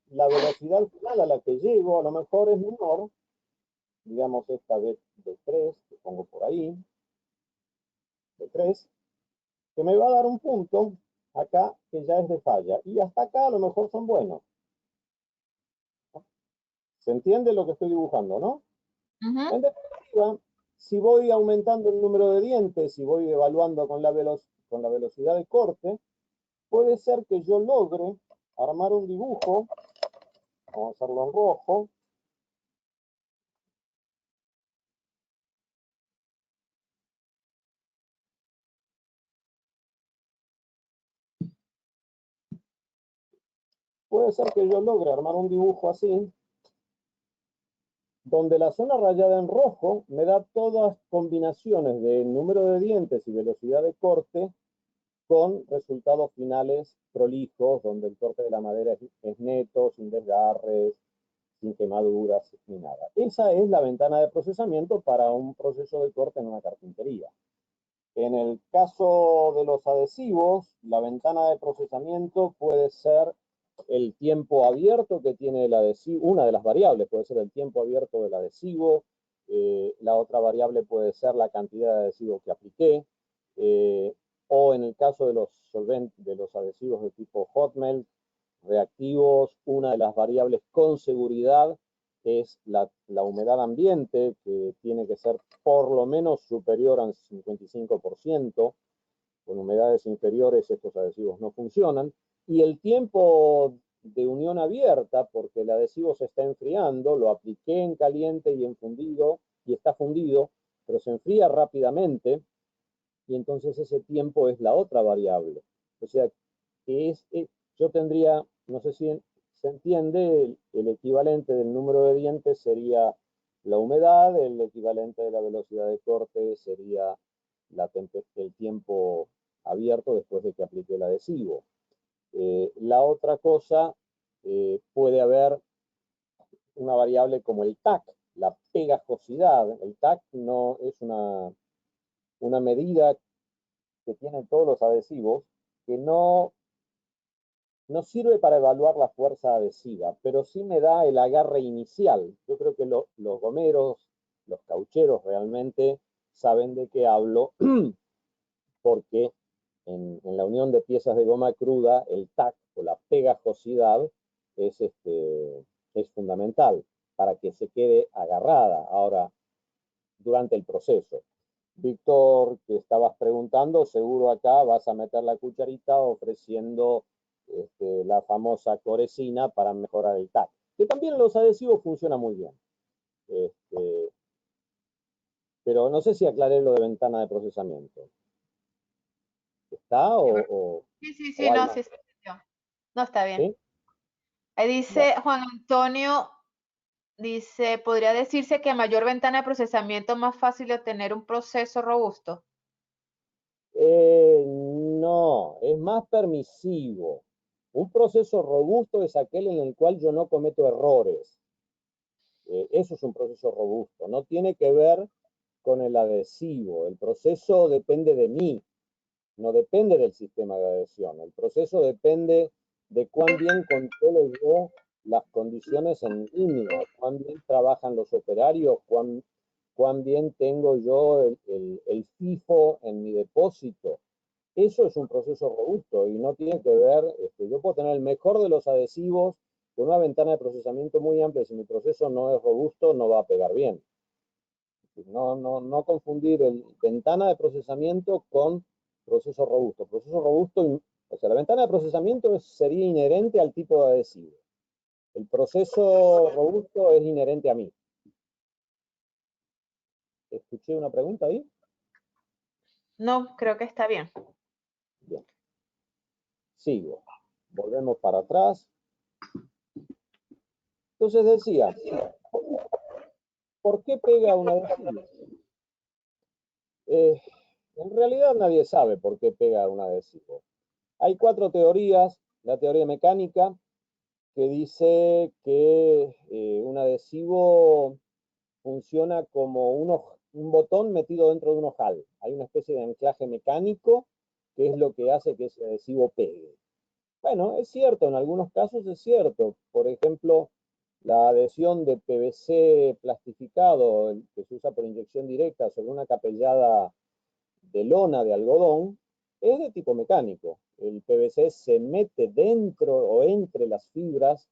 S3: la velocidad final a la que llego a lo mejor es menor, digamos esta B3, que pongo por ahí, B3, que me va a dar un punto acá que ya es de falla. Y hasta acá a lo mejor son buenos. ¿Se entiende lo que estoy dibujando, no? En definitiva, si voy aumentando el número de dientes y voy evaluando con la velocidad de corte, puede ser que yo logre armar un dibujo, vamos a hacerlo en rojo, puede ser que yo logre armar un dibujo así, donde la zona rayada en rojo me da todas combinaciones de número de dientes y velocidad de corte con resultados finales prolijos, donde el corte de la madera es neto, sin desgarres, sin quemaduras ni nada. Esa es la ventana de procesamiento para un proceso de corte en una carpintería. En el caso de los adhesivos, la ventana de procesamiento puede ser el tiempo abierto que tiene el adhesivo, una de las variables puede ser el tiempo abierto del adhesivo, la otra variable puede ser la cantidad de adhesivo que apliqué, o en el caso de los adhesivos de tipo hot melt, reactivos, una de las variables con seguridad es la humedad ambiente, que tiene que ser por lo menos superior al 55%. Con humedades inferiores estos adhesivos no funcionan. Y el tiempo de unión abierta, porque el adhesivo se está enfriando, lo apliqué en caliente y en fundido, y está fundido, pero se enfría rápidamente, y entonces ese tiempo es la otra variable. O sea, que yo tendría, no sé si se entiende, el equivalente del número de dientes sería la humedad, el equivalente de la velocidad de corte sería el tiempo abierto después de que aplique el adhesivo. La otra cosa, puede haber una variable como el TAC, la pegajosidad. El TAC no es una medida que tienen todos los adhesivos, que no sirve para evaluar la fuerza adhesiva, pero sí me da el agarre inicial. Yo creo que los gomeros, los caucheros realmente saben de qué hablo, porque en la unión de piezas de goma cruda, el TAC o la pegajosidad es fundamental para que se quede agarrada ahora durante el proceso. Víctor, que estabas preguntando, seguro acá vas a meter la cucharita ofreciendo la famosa coresina para mejorar el TAC, que también los adhesivos funcionan muy bien. Pero no sé si aclaré lo de ventana de procesamiento. ¿Está
S1: Sí, no, sí, no, está bien.
S3: ¿Sí?
S1: Ahí dice Juan Antonio, dice, ¿podría decirse que a mayor ventana de procesamiento más fácil obtener un proceso robusto?
S3: No, es más permisivo. Un proceso robusto es aquel en el cual yo no cometo errores. Eso es un proceso robusto. No tiene que ver con el adhesivo. El proceso depende de mí, no depende del sistema de adhesión. El proceso depende de cuán bien controlo yo las condiciones en línea, cuán bien trabajan los operarios, cuán bien tengo yo el FIFO en mi depósito. Eso es un proceso robusto y no tiene que ver, yo puedo tener el mejor de los adhesivos con una ventana de procesamiento muy amplia. Si mi proceso no es robusto, no va a pegar bien. No confundir ventana de procesamiento con proceso robusto. Proceso robusto, o sea, la ventana de procesamiento sería inherente al tipo de adhesivo. El proceso robusto es inherente a mí. ¿Escuché una pregunta ahí?
S1: No, creo que está bien.
S3: Bien. Sigo. Volvemos para atrás. Entonces decía, ¿por qué pega un adhesivo? En realidad nadie sabe por qué pega un adhesivo. Hay 4 teorías. La teoría mecánica, que dice que un adhesivo funciona como un botón metido dentro de un ojal. Hay una especie de anclaje mecánico que es lo que hace que ese adhesivo pegue. Bueno, es cierto, en algunos casos es cierto. Por ejemplo, la adhesión de PVC plastificado, que se usa por inyección directa sobre una capellada de lona de algodón, es de tipo mecánico. El PVC se mete dentro o entre las fibras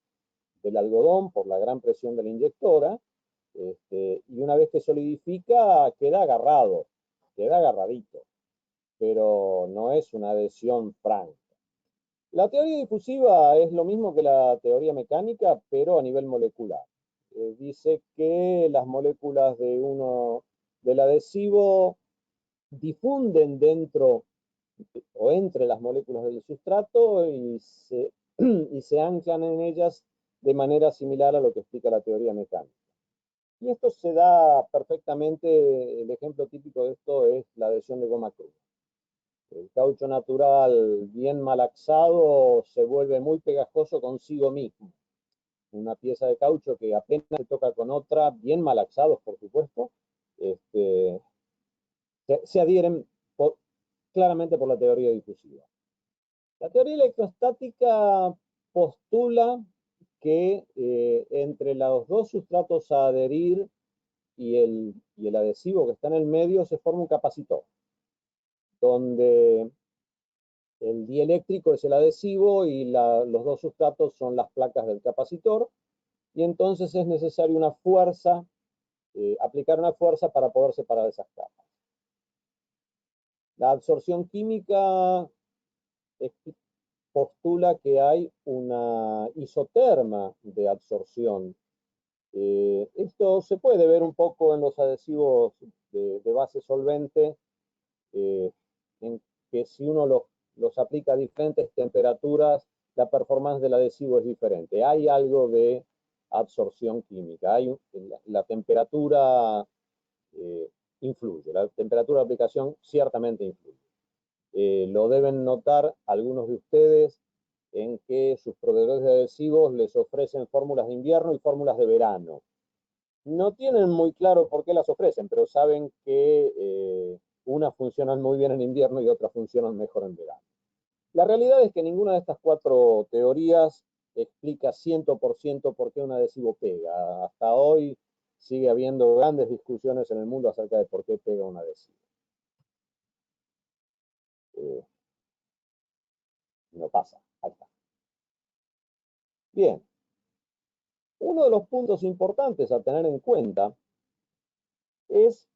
S3: del algodón por la gran presión de la inyectora, y una vez que solidifica queda agarrado, queda agarradito, pero no es una adhesión franca. La teoría difusiva es lo mismo que la teoría mecánica, pero a nivel molecular. Dice que las moléculas del adhesivo difunden dentro o entre las moléculas del sustrato y se anclan en ellas de manera similar a lo que explica la teoría mecánica. Y esto se da perfectamente, el ejemplo típico de esto es la adhesión de goma cruda. El caucho natural bien malaxado se vuelve muy pegajoso consigo mismo. Una pieza de caucho que apenas se toca con otra, bien malaxados por supuesto, se adhieren claramente por la teoría difusiva. La teoría electrostática postula que entre los dos sustratos a adherir y el adhesivo que está en el medio se forma un capacitor, donde el dieléctrico es el adhesivo y los dos sustratos son las placas del capacitor, y entonces es necesaria una fuerza, aplicar una fuerza para poder separar esas capas. La absorción química postula que hay una isoterma de absorción. Esto se puede ver un poco en los adhesivos de base solvente, en que si uno los aplica a diferentes temperaturas, la performance del adhesivo es diferente. Hay algo de absorción química. La temperatura influye, la temperatura de aplicación ciertamente influye. Lo deben notar algunos de ustedes en que sus proveedores de adhesivos les ofrecen fórmulas de invierno y fórmulas de verano. No tienen muy claro por qué las ofrecen, pero saben que unas funcionan muy bien en invierno y otras funcionan mejor en verano. La realidad es que ninguna de estas 4 teorías explica 100% por qué un adhesivo pega. Hasta hoy sigue habiendo grandes discusiones en el mundo acerca de por qué pega un adhesivo. No pasa, ahí está. Bien, uno de los puntos importantes a tener en cuenta es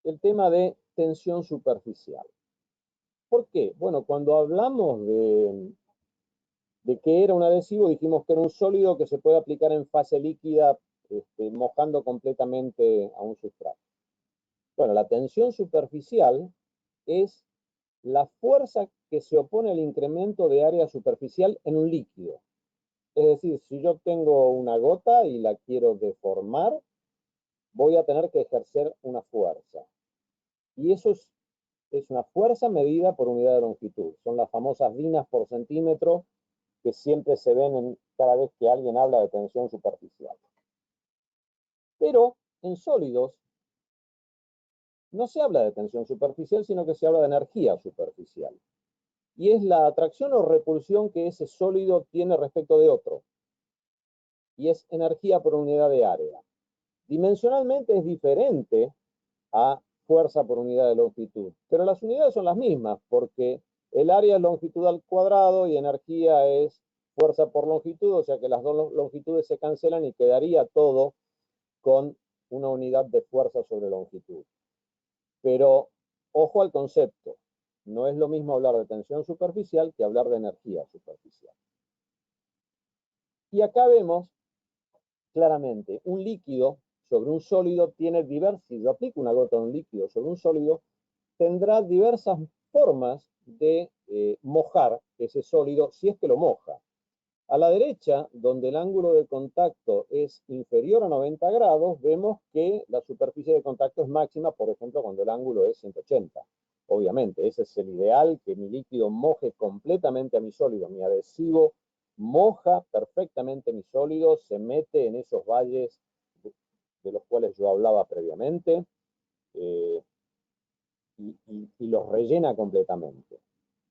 S3: el tema de tensión superficial. ¿Por qué? Bueno, cuando hablamos de qué era un adhesivo, dijimos que era un sólido que se puede aplicar en fase líquida, mojando completamente a un sustrato. Bueno, la tensión superficial es la fuerza que se opone al incremento de área superficial en un líquido. Es decir, si yo tengo una gota y la quiero deformar, voy a tener que ejercer una fuerza. Y eso es una fuerza medida por unidad de longitud. Son las famosas dinas por centímetro que siempre se ven cada vez que alguien habla de tensión superficial. Pero en sólidos no se habla de tensión superficial, sino que se habla de energía superficial. Y es la atracción o repulsión que ese sólido tiene respecto de otro. Y es energía por unidad de área. Dimensionalmente es diferente a fuerza por unidad de longitud, pero las unidades son las mismas, porque el área es longitud al cuadrado y energía es fuerza por longitud, o sea que las dos longitudes se cancelan y quedaría todo con una unidad de fuerza sobre longitud. Pero ojo al concepto, no es lo mismo hablar de tensión superficial que hablar de energía superficial. Y acá vemos claramente un líquido sobre un sólido tiene si yo aplico una gota de un líquido sobre un sólido, tendrá diversas formas de mojar ese sólido si es que lo moja. A la derecha, donde el ángulo de contacto es inferior a 90 grados, vemos que la superficie de contacto es máxima, por ejemplo, cuando el ángulo es 180. Obviamente, ese es el ideal, que mi líquido moje completamente a mi sólido. Mi adhesivo moja perfectamente mi sólido, se mete en esos valles de los cuales yo hablaba previamente, y los rellena completamente.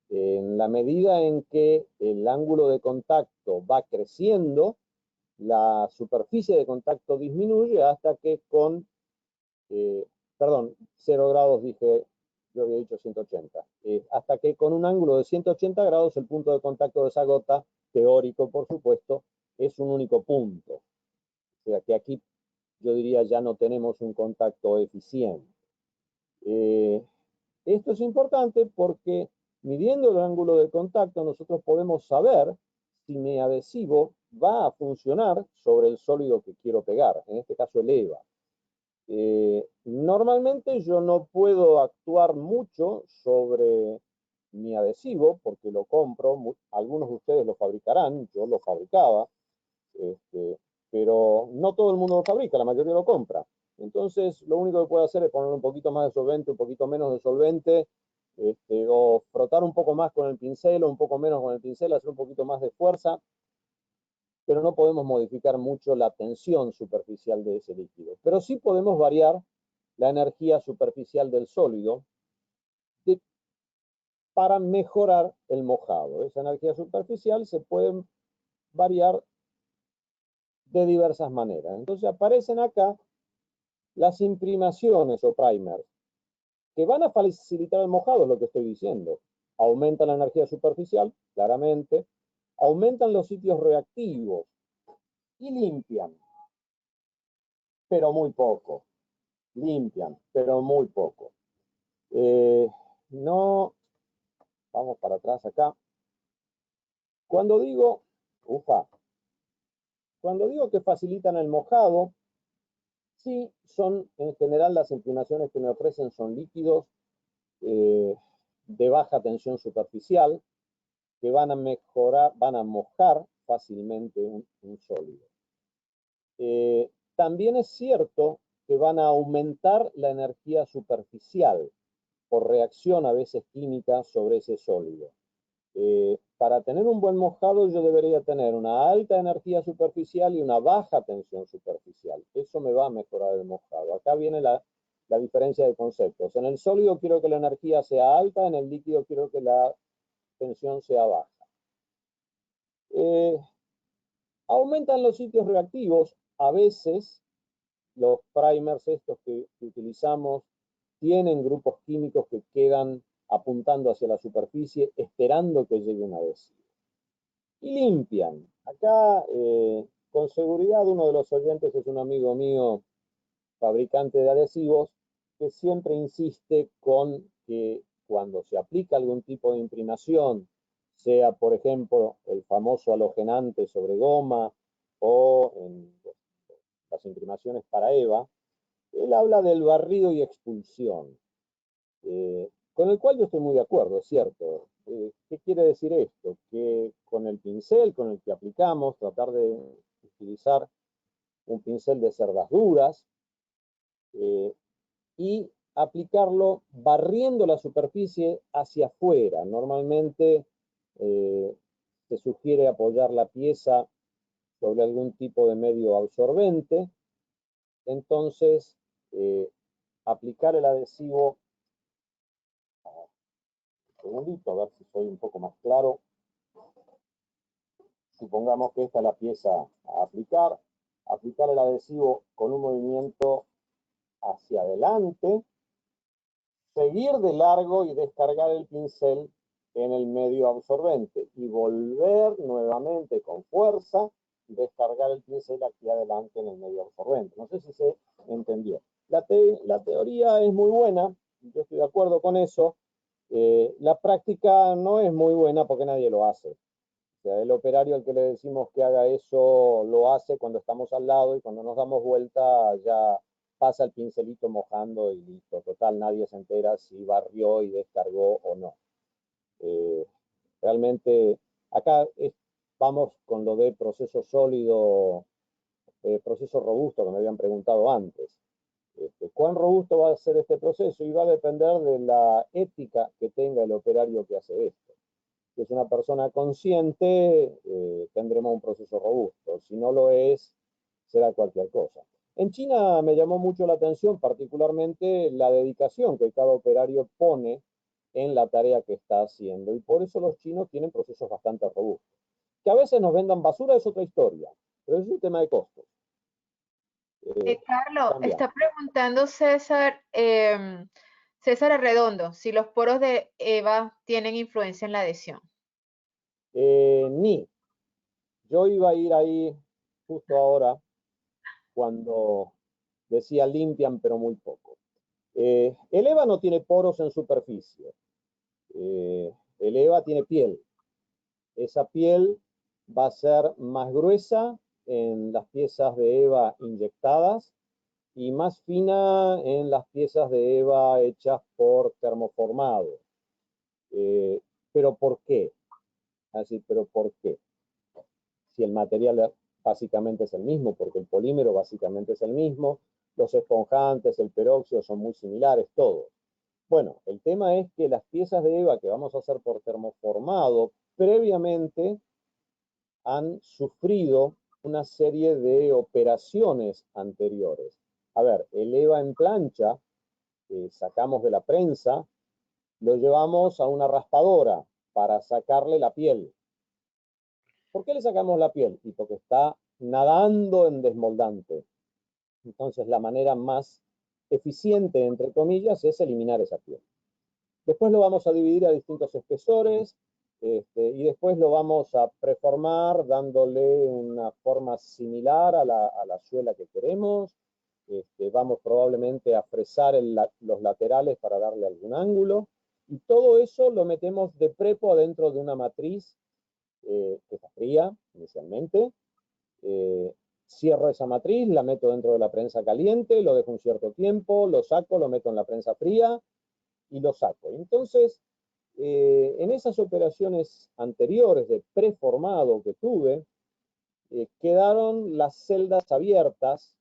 S3: En la medida en que el ángulo de contacto va creciendo, la superficie de contacto disminuye hasta que con, perdón, 0 grados dije, yo había dicho 180, hasta que con un ángulo de 180 grados el punto de contacto de esa gota, teórico por supuesto, es un único punto. O sea que aquí yo diría ya no tenemos un contacto eficiente. Esto es importante porque midiendo el ángulo de contacto nosotros podemos saber si mi adhesivo va a funcionar sobre el sólido que quiero pegar, en este caso el EVA. Normalmente yo no puedo actuar mucho sobre mi adhesivo porque lo compro, algunos de ustedes lo fabricarán, yo lo fabricaba, pero no todo el mundo lo fabrica, la mayoría lo compra. Entonces, lo único que puedo hacer es poner un poquito más de solvente, un poquito menos de solvente, o frotar un poco más con el pincel o un poco menos con el pincel, hacer un poquito más de fuerza, pero no podemos modificar mucho la tensión superficial de ese líquido. Pero sí podemos variar la energía superficial del sólido para mejorar el mojado. Esa energía superficial se puede variar de diversas maneras. Entonces aparecen acá las imprimaciones o primers, que van a facilitar el mojado, es lo que estoy diciendo. Aumentan la energía superficial, claramente, aumentan los sitios reactivos y limpian, pero muy poco. Limpian, pero muy poco. No, vamos para atrás acá. Cuando digo que facilitan el mojado, sí, son en general las imprimaciones que me ofrecen son líquidos de baja tensión superficial que van a mejorar, van a mojar fácilmente un sólido. También es cierto que van a aumentar la energía superficial por reacción a veces química sobre ese sólido. Para tener un buen mojado yo debería tener una alta energía superficial y una baja tensión superficial. Eso me va a mejorar el mojado. Acá viene la diferencia de conceptos. En el sólido quiero que la energía sea alta, en el líquido quiero que la tensión sea baja. Aumentan los sitios reactivos. A veces los primers estos que utilizamos tienen grupos químicos que quedan apuntando hacia la superficie, esperando que llegue un adhesivo. Y limpian. Acá, con seguridad, uno de los oyentes es un amigo mío, fabricante de adhesivos, que siempre insiste con que cuando se aplica algún tipo de imprimación, sea, por ejemplo, el famoso halogenante sobre goma o en las imprimaciones para EVA, él habla del barrido y expulsión, con el cual yo estoy muy de acuerdo, es cierto. ¿Qué quiere decir esto? Que con el pincel con el que aplicamos, tratar de utilizar un pincel de cerdas duras y aplicarlo barriendo la superficie hacia afuera. Normalmente se sugiere apoyar la pieza sobre algún tipo de medio absorbente. Entonces, aplicar el adhesivo, un segundito, a ver si soy un poco más claro. Supongamos que esta es la pieza a aplicar. Aplicar el adhesivo con un movimiento hacia adelante, seguir de largo y descargar el pincel en el medio absorbente y volver nuevamente con fuerza, descargar el pincel aquí adelante en el medio absorbente. No sé si se entendió. La teoría es muy buena, yo estoy de acuerdo con eso. La práctica no es muy buena porque nadie lo hace. O sea, el operario al que le decimos que haga eso lo hace cuando estamos al lado y cuando nos damos vuelta ya pasa el pincelito mojando y listo. Total, nadie se entera si barrió y descargó o no. Realmente acá vamos con lo de proceso sólido, proceso robusto que me habían preguntado antes. ¿Cuán robusto va a ser este proceso? Y va a depender de la ética que tenga el operario que hace esto. Si es una persona consciente, tendremos un proceso robusto. Si no lo es, será cualquier cosa. En China me llamó mucho la atención, particularmente la dedicación que cada operario pone en la tarea que está haciendo. Y por eso los chinos tienen procesos bastante robustos. Que a veces nos vendan basura es otra historia, pero es un tema de costos.
S1: Carlos,
S3: También.
S1: está preguntando César, César Arredondo, si los poros de Eva tienen influencia en la adhesión.
S3: Ni. Yo iba a ir ahí justo ahora cuando decía limpian, pero muy poco. El EVA no tiene poros en superficie. El EVA tiene piel. Esa piel va a ser más gruesa en las piezas de EVA inyectadas y más fina en las piezas de EVA hechas por termoformado. ¿Pero por qué? Así, ¿pero por qué? Si el material básicamente es el mismo, porque el polímero básicamente es el mismo, los esponjantes, el peróxido son muy similares, todos. Bueno, el tema es que las piezas de EVA que vamos a hacer por termoformado previamente han sufrido una serie de operaciones anteriores. A ver, el EVA en plancha, sacamos de la prensa, lo llevamos a una raspadora para sacarle la piel. ¿Por qué le sacamos la piel? Y porque está nadando en desmoldante. Entonces, la manera más eficiente, entre comillas, es eliminar esa piel. Después lo vamos a dividir a distintos espesores y después lo vamos a preformar dándole una forma similar a la suela que queremos. Vamos probablemente a fresar los laterales para darle algún ángulo. Y todo eso lo metemos de prepo adentro de una matriz que está fría inicialmente. Cierro esa matriz, la meto dentro de la prensa caliente, lo dejo un cierto tiempo, lo saco, lo meto en la prensa fría y lo saco. Entonces, en esas operaciones anteriores de preformado que tuve, quedaron las celdas abiertas,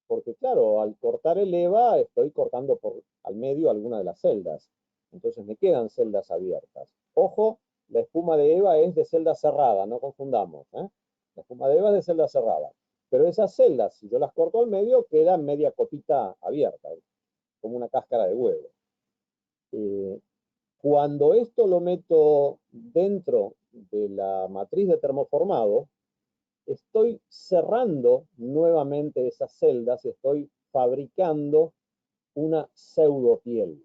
S3: porque claro, al cortar el EVA estoy cortando por al medio alguna de las celdas. Entonces me quedan celdas abiertas. Ojo, la espuma de EVA es de celda cerrada, no confundamos. La espuma de EVA es de celda cerrada. Pero esas celdas, si yo las corto al medio, queda media copita abierta, como una cáscara de huevo. Cuando esto lo meto dentro de la matriz de termoformado, estoy cerrando nuevamente esas celdas y estoy fabricando una pseudopiel.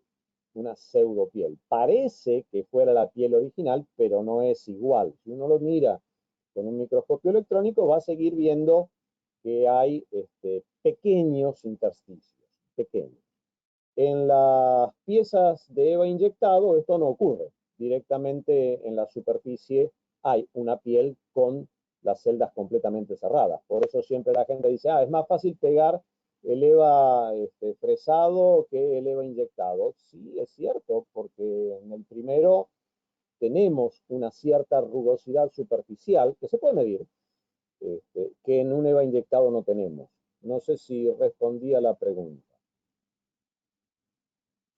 S3: Una pseudopiel. Parece que fuera la piel original, pero no es igual. Si uno lo mira con un microscopio electrónico, va a seguir viendo que hay pequeños intersticios, pequeños. En las piezas de EVA inyectado esto no ocurre. Directamente en la superficie hay una piel con las celdas completamente cerradas. Por eso siempre la gente dice, es más fácil pegar el EVA fresado que el EVA inyectado. Sí, es cierto, porque en el primero tenemos una cierta rugosidad superficial que se puede medir, que en un EVA inyectado no tenemos. No sé si respondí a la pregunta.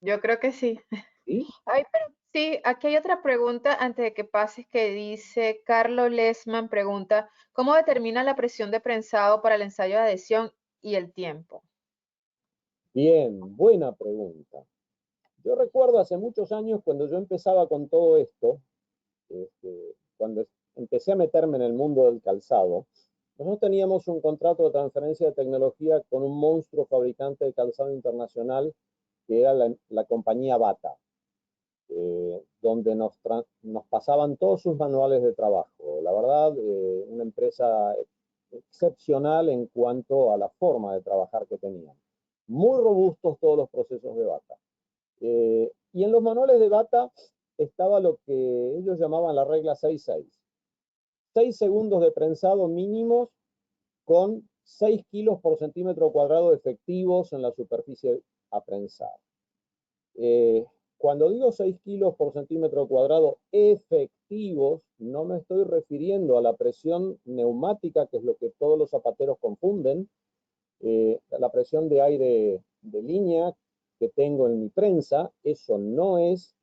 S1: Yo creo que sí.
S3: ¿Sí?
S1: Ay, pero sí, aquí hay otra pregunta antes de que pases que dice, Carlos Lesman pregunta, ¿cómo determina la presión de prensado para el ensayo de adhesión y el tiempo?
S3: Bien, buena pregunta. Yo recuerdo hace muchos años cuando yo empezaba con todo esto, cuando empecé a meterme en el mundo del calzado, nosotros teníamos un contrato de transferencia de tecnología con un monstruo fabricante de calzado internacional que era la compañía Bata, donde nos pasaban todos sus manuales de trabajo. La verdad, una empresa excepcional en cuanto a la forma de trabajar que tenían. Muy robustos todos los procesos de Bata. Y en los manuales de Bata estaba lo que ellos llamaban la regla 6-6. 6 segundos de prensado mínimos con 6 kilos por centímetro cuadrado efectivos en la superficie a prensar. cuando digo 6 kilos por centímetro cuadrado efectivos, no me estoy refiriendo a la presión neumática, que es lo que todos los zapateros confunden, la presión de aire de línea que tengo en mi prensa. Eso no es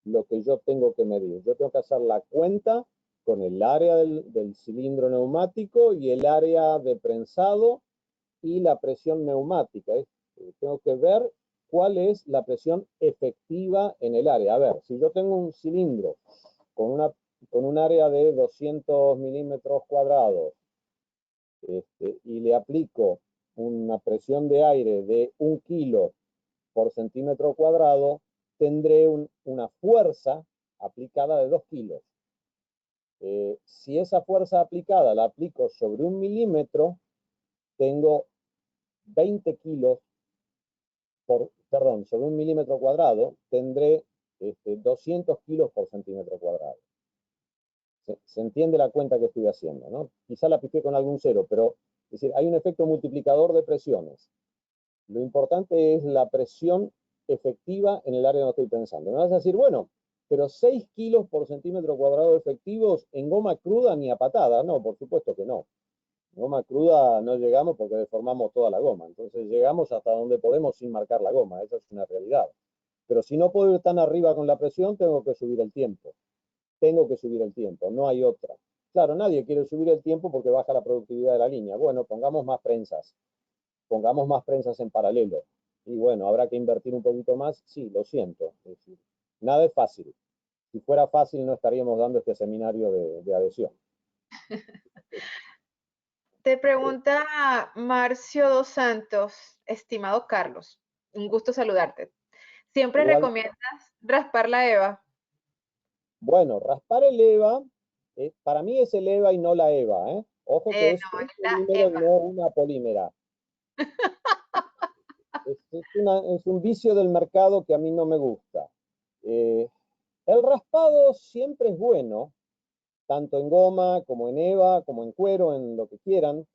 S3: lo que yo tengo que medir. Yo tengo que hacer la cuenta con el área del cilindro neumático y el área de prensado y la presión neumática. Tengo que ver cuál es la presión efectiva en el área. A ver, si yo tengo un cilindro con un área de 200 milímetros cuadrados y le aplico una presión de aire de 1 kilo por centímetro cuadrado, tendré una fuerza aplicada de 2 kilos. Si esa fuerza aplicada la aplico sobre 1 milímetro, tengo 20 kilos sobre 1 milímetro cuadrado, tendré 200 kilos por centímetro cuadrado. Se entiende la cuenta que estoy haciendo, ¿no? Quizá la piqué con algún cero, pero es decir, hay un efecto multiplicador de presiones. Lo importante es la presión efectiva en el área donde estoy pensando. Me vas a decir, bueno, pero 6 kilos por centímetro cuadrado efectivos en goma cruda ni a patada. No, por supuesto que no. En goma cruda no llegamos porque deformamos toda la goma. Entonces llegamos hasta donde podemos sin marcar la goma. Esa es una realidad. Pero si no puedo ir tan arriba con la presión, tengo que subir el tiempo. Tengo que subir el tiempo, no hay otra. Claro, nadie quiere subir el tiempo porque baja la productividad de la línea. Bueno, pongamos más prensas en paralelo. Y bueno, habrá que invertir un poquito más. Sí, lo siento. Es decir, nada es fácil. Si fuera fácil no estaríamos dando este seminario de adhesión.
S1: Te pregunta Marcio dos Santos, estimado Carlos, un gusto saludarte. ¿Siempre
S3: Igual,
S1: recomiendas raspar la EVA?
S3: bueno, raspar el EVA, para mí es el EVA y no la EVA, ¿eh? Ojo que es
S1: No,
S3: un
S1: es la
S3: polímero y
S1: EVA.
S3: no una polímera. Es un vicio del mercado que a mí no me gusta. El raspado siempre es bueno, tanto en goma como en EVA, como en cuero, en lo que quieran,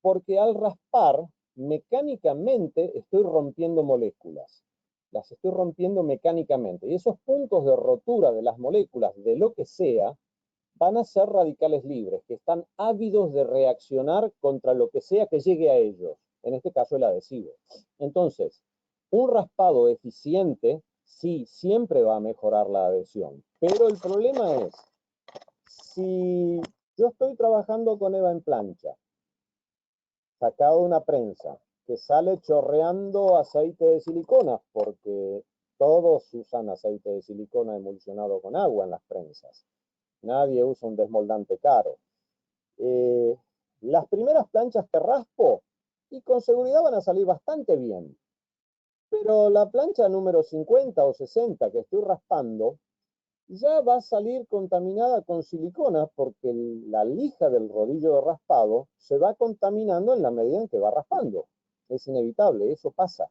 S3: porque al raspar, mecánicamente estoy rompiendo moléculas. Las estoy rompiendo mecánicamente. Y esos puntos de rotura de las moléculas, de lo que sea, van a ser radicales libres, que están ávidos de reaccionar contra lo que sea que llegue a ellos, en este caso el adhesivo. Entonces, un raspado eficiente sí, siempre va a mejorar la adhesión, pero el problema es, si yo estoy trabajando con EVA en plancha, sacado una prensa, que sale chorreando aceite de silicona, porque todos usan aceite de silicona emulsionado con agua en las prensas. Nadie usa un desmoldante caro. Las primeras planchas que raspo, y con seguridad van a salir bastante bien. Pero la plancha número 50 o 60 que estoy raspando, ya va a salir contaminada con silicona porque la lija del rodillo de raspado se va contaminando en la medida en que va raspando. Es inevitable, eso pasa.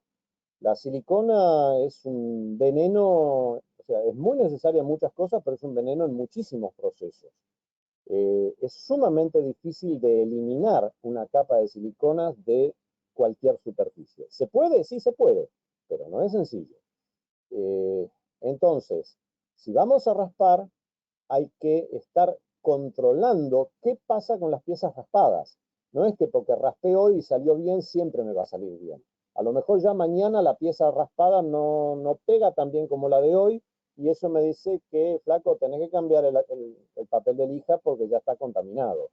S3: La silicona es un veneno, o sea, es muy necesaria en muchas cosas, pero es un veneno en muchísimos procesos. Es sumamente difícil de eliminar una capa de siliconas de cualquier superficie. ¿Se puede? Sí se puede, pero no es sencillo. Entonces, si vamos a raspar, hay que estar controlando qué pasa con las piezas raspadas. No es que porque raspé hoy y salió bien, siempre me va a salir bien. A lo mejor ya mañana la pieza raspada no pega tan bien como la de hoy, y eso me dice que, flaco, tenés que cambiar el papel de lija porque ya está contaminado.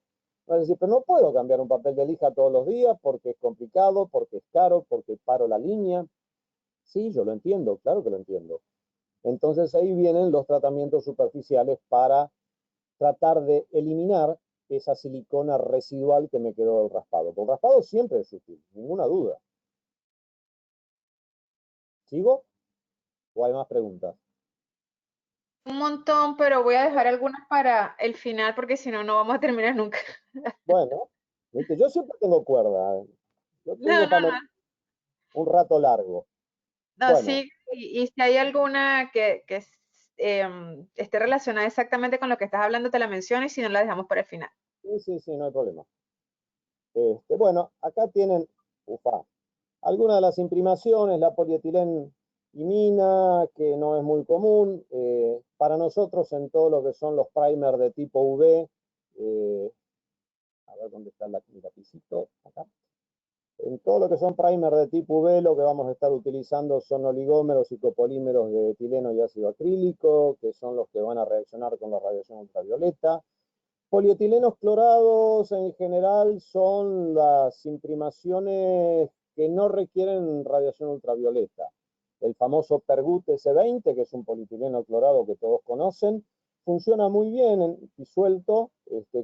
S3: No, es decir, pero no puedo cambiar un papel de lija todos los días porque es complicado, porque es caro, porque paro la línea. Sí, yo lo entiendo, claro que lo entiendo. Entonces ahí vienen los tratamientos superficiales para tratar de eliminar esa silicona residual que me quedó del raspado. Porque el raspado siempre es útil, ninguna duda. ¿Sigo? ¿O hay más preguntas?
S1: Un montón, pero voy a dejar algunas para el final porque si no, no vamos a terminar nunca.
S3: Bueno, ¿viste? Yo siempre tengo cuerda. Yo
S1: No,
S3: tengo
S1: no,
S3: para
S1: no,
S3: un rato largo.
S1: no,
S3: Bueno,
S1: sí, y si hay alguna esté relacionada exactamente con lo que estás hablando, te la menciono y si no, la dejamos para el final.
S3: sí, no hay problema. Bueno, acá tienen, ufa, algunas de las imprimaciones, la polietileno imina, que no es muy común. Para nosotros, en todo lo que son los primers de tipo UV, a ver dónde está mi lapicito, acá. En todo lo que son primers de tipo UV, lo que vamos a estar utilizando son oligómeros y copolímeros de etileno y ácido acrílico, que son los que van a reaccionar con la radiación ultravioleta. Polietilenos clorados en general son las imprimaciones que no requieren radiación ultravioleta. El famoso Pergut S20, que es un polietileno clorado que todos conocen, funciona muy bien disuelto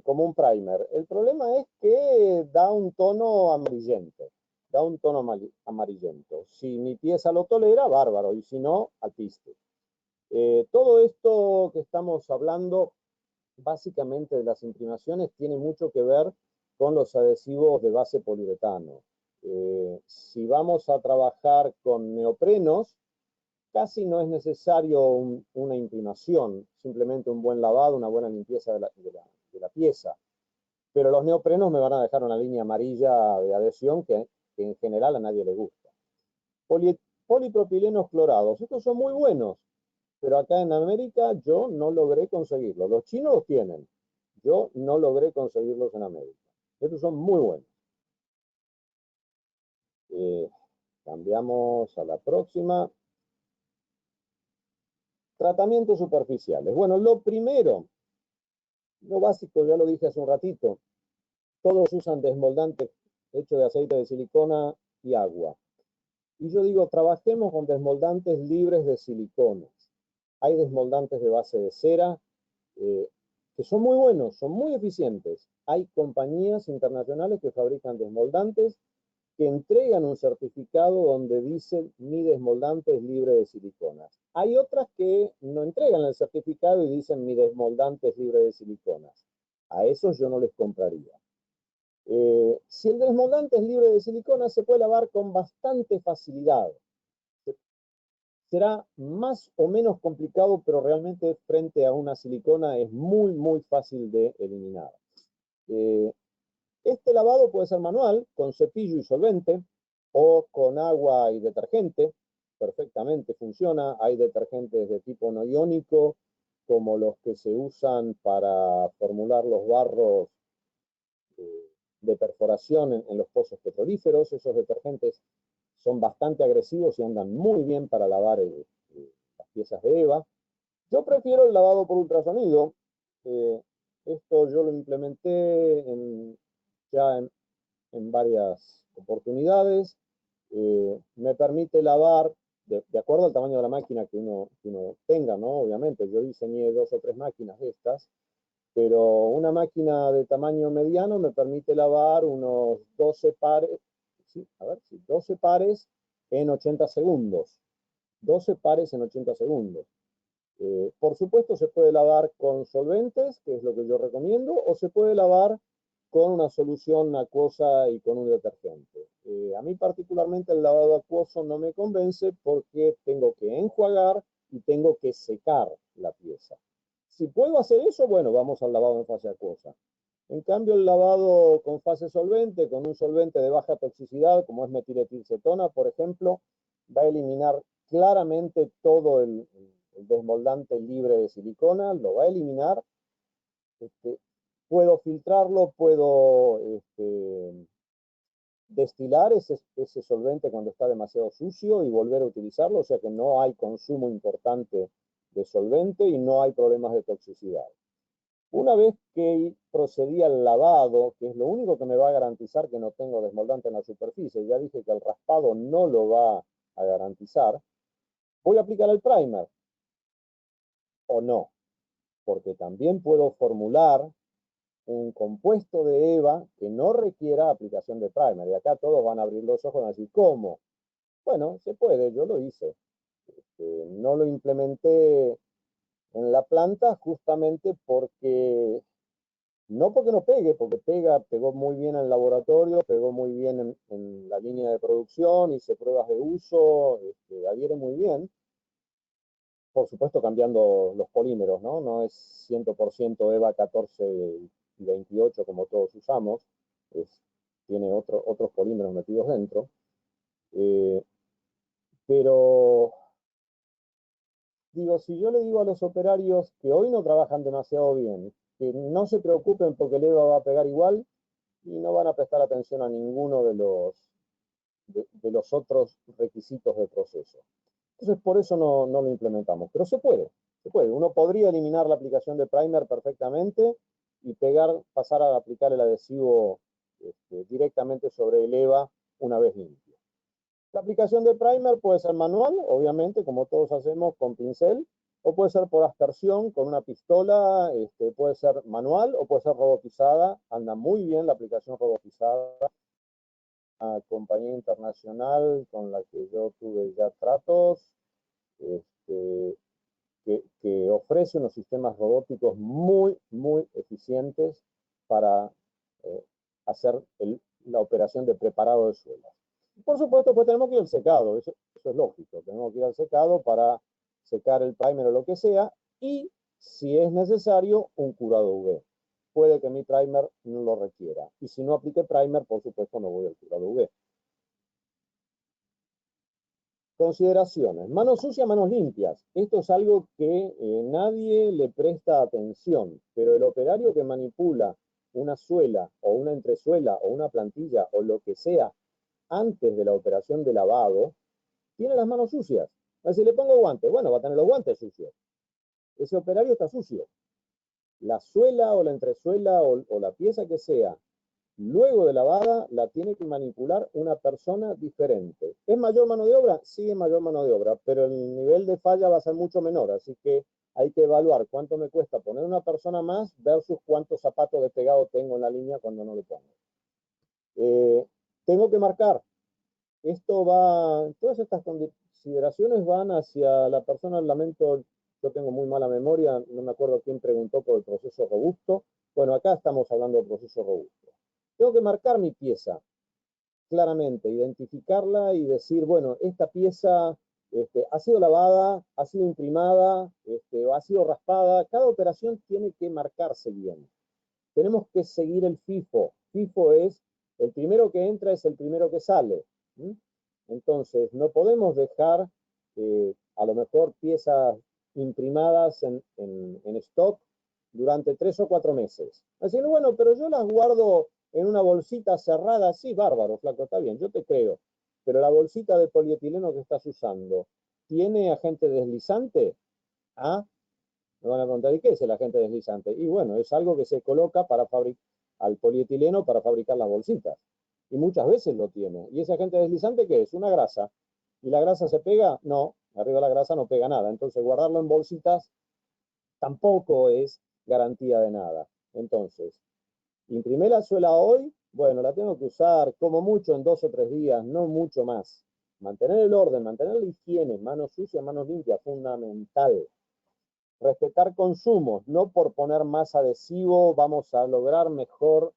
S3: como un primer. El problema es que da un tono amarillento. Da un tono amarillento. Si mi pieza lo tolera, bárbaro, y si no, al piste. Todo esto que estamos hablando básicamente de las imprimaciones tiene mucho que ver con los adhesivos de base poliuretano. Si vamos a trabajar con neoprenos, casi no es necesario una imprimación, simplemente un buen lavado, una buena limpieza de la pieza. Pero los neoprenos me van a dejar una línea amarilla de adhesión que en general a nadie le gusta. Polipropilenos clorados, estos son muy buenos, pero acá en América yo no logré conseguirlos. Los chinos los tienen, yo no logré conseguirlos en América. Estos son muy buenos. Cambiamos a la próxima. Tratamientos superficiales. Bueno, lo primero, lo básico, ya lo dije hace un ratito, todos usan desmoldante hecho de aceite de silicona y agua. Y yo digo, trabajemos con desmoldantes libres de siliconas. Hay desmoldantes de base de cera, que son muy buenos, son muy eficientes. Hay compañías internacionales que fabrican desmoldantes que entregan un certificado donde dice mi desmoldante es libre de siliconas. Hay otras que no entregan el certificado y dicen mi desmoldante es libre de siliconas. A esos yo no les compraría. Si el desmoldante es libre de siliconas, se puede lavar con bastante facilidad. Será más o menos complicado, pero realmente frente a una silicona es muy, muy fácil de eliminar. Este lavado puede ser manual, con cepillo y solvente, o con agua y detergente. Perfectamente funciona. Hay detergentes de tipo no iónico, como los que se usan para formular los barros de perforación en los pozos petrolíferos. Esos detergentes son bastante agresivos y andan muy bien para lavar las piezas de EVA. Yo prefiero el lavado por ultrasonido. Esto yo lo implementé ya en varias oportunidades. Me permite lavar de acuerdo al tamaño de la máquina que uno tenga, ¿no? Obviamente, yo diseñé 2 o 3 máquinas de estas, pero una máquina de tamaño mediano me permite lavar unos 12 pares, sí, a ver, sí, 12 pares en 80 segundos. 12 pares en 80 segundos. Por supuesto, se puede lavar con solventes, que es lo que yo recomiendo, o se puede lavar con una solución acuosa y con un detergente. A mí particularmente el lavado acuoso no me convence porque tengo que enjuagar y tengo que secar la pieza. Si puedo hacer eso, bueno, vamos al lavado en fase acuosa. En cambio, el lavado con fase solvente, con un solvente de baja toxicidad, como es metiletilcetona, por ejemplo, va a eliminar claramente todo el desmoldante libre de silicona, lo va a eliminar. Puedo filtrarlo, puedo destilar ese solvente cuando está demasiado sucio y volver a utilizarlo, o sea que no hay consumo importante de solvente y no hay problemas de toxicidad. Una vez que procedí al lavado, que es lo único que me va a garantizar que no tengo desmoldante en la superficie, ya dije que el raspado no lo va a garantizar, voy a aplicar el primer, o no, porque también puedo formular un compuesto de EVA que no requiera aplicación de primer. Y acá todos van a abrir los ojos y van a decir, ¿cómo? Bueno, se puede, yo lo hice. No lo implementé en la planta justamente porque, no porque no pegue, porque pegó muy bien en el laboratorio, pegó muy bien en la línea de producción, hice pruebas de uso, adhiere muy bien. Por supuesto cambiando los polímeros, ¿no? No es 100% EVA 14 y 28 como todos usamos, tiene otros polímeros metidos dentro. Pero digo, si yo le digo a los operarios que hoy no trabajan demasiado bien, que no se preocupen porque el EVA va a pegar igual, y no van a prestar atención a ninguno de los otros requisitos de proceso. Entonces, por eso no lo implementamos. Pero se puede, se puede. Uno podría eliminar la aplicación de primer perfectamente y pasar a aplicar el adhesivo directamente sobre el EVA una vez limpio. La aplicación de primer puede ser manual, obviamente, como todos hacemos con pincel, o puede ser por aspersión con una pistola, puede ser manual o puede ser robotizada. Anda muy bien la aplicación robotizada. Una compañía internacional con la que yo tuve ya tratos, que ofrece unos sistemas robóticos muy, muy eficientes para hacer la operación de preparado de suelas. Por supuesto, pues tenemos que ir al secado, eso es lógico, tenemos que ir al secado para secar el primer o lo que sea, y si es necesario, un curado UV. Puede que mi primer no lo requiera, y si no aplique primer, por supuesto, no voy al curado UV. Consideraciones. Manos sucias, manos limpias. Esto es algo que nadie le presta atención, pero el operario que manipula una suela o una entresuela o una plantilla o lo que sea antes de la operación de lavado, tiene las manos sucias. Si le pongo guantes, bueno, va a tener los guantes sucios. Ese operario está sucio. La suela o la entresuela o la pieza que sea, luego de lavada, la tiene que manipular una persona diferente. ¿Es mayor mano de obra? Sí, es mayor mano de obra, pero el nivel de falla va a ser mucho menor, así que hay que evaluar cuánto me cuesta poner una persona más versus cuántos zapatos de pegado tengo en la línea cuando no lo pongo. Tengo que marcar. Todas estas consideraciones van hacia la persona, lamento, yo tengo muy mala memoria, no me acuerdo quién preguntó por el proceso robusto. Bueno, acá estamos hablando del proceso robusto. Tengo que marcar mi pieza claramente, identificarla y decir, bueno, esta pieza ha sido lavada, ha sido imprimada, o ha sido raspada. Cada operación tiene que marcarse bien. Tenemos que seguir el FIFO. FIFO es el primero que entra es el primero que sale. Entonces, no podemos dejar a lo mejor piezas imprimadas en stock durante 3 o 4 meses. Así que, bueno, pero yo las guardo en una bolsita cerrada. Sí, bárbaro, flaco, está bien, yo te creo. Pero la bolsita de polietileno que estás usando, ¿tiene agente deslizante? ¿Ah? Me van a preguntar, ¿y qué es el agente deslizante? Y bueno, es algo que se coloca al polietileno para fabricar las bolsitas. Y muchas veces lo tiene. ¿Y ese agente deslizante qué es? Una grasa. ¿Y la grasa se pega? No, arriba de la grasa no pega nada. Entonces guardarlo en bolsitas tampoco es garantía de nada. Entonces, imprimí la suela hoy, bueno, la tengo que usar como mucho en 2 o 3 días, no mucho más. Mantener el orden, mantener la higiene, manos sucias, manos limpias, fundamental. Respetar consumos, no por poner más adhesivo vamos a lograr mejor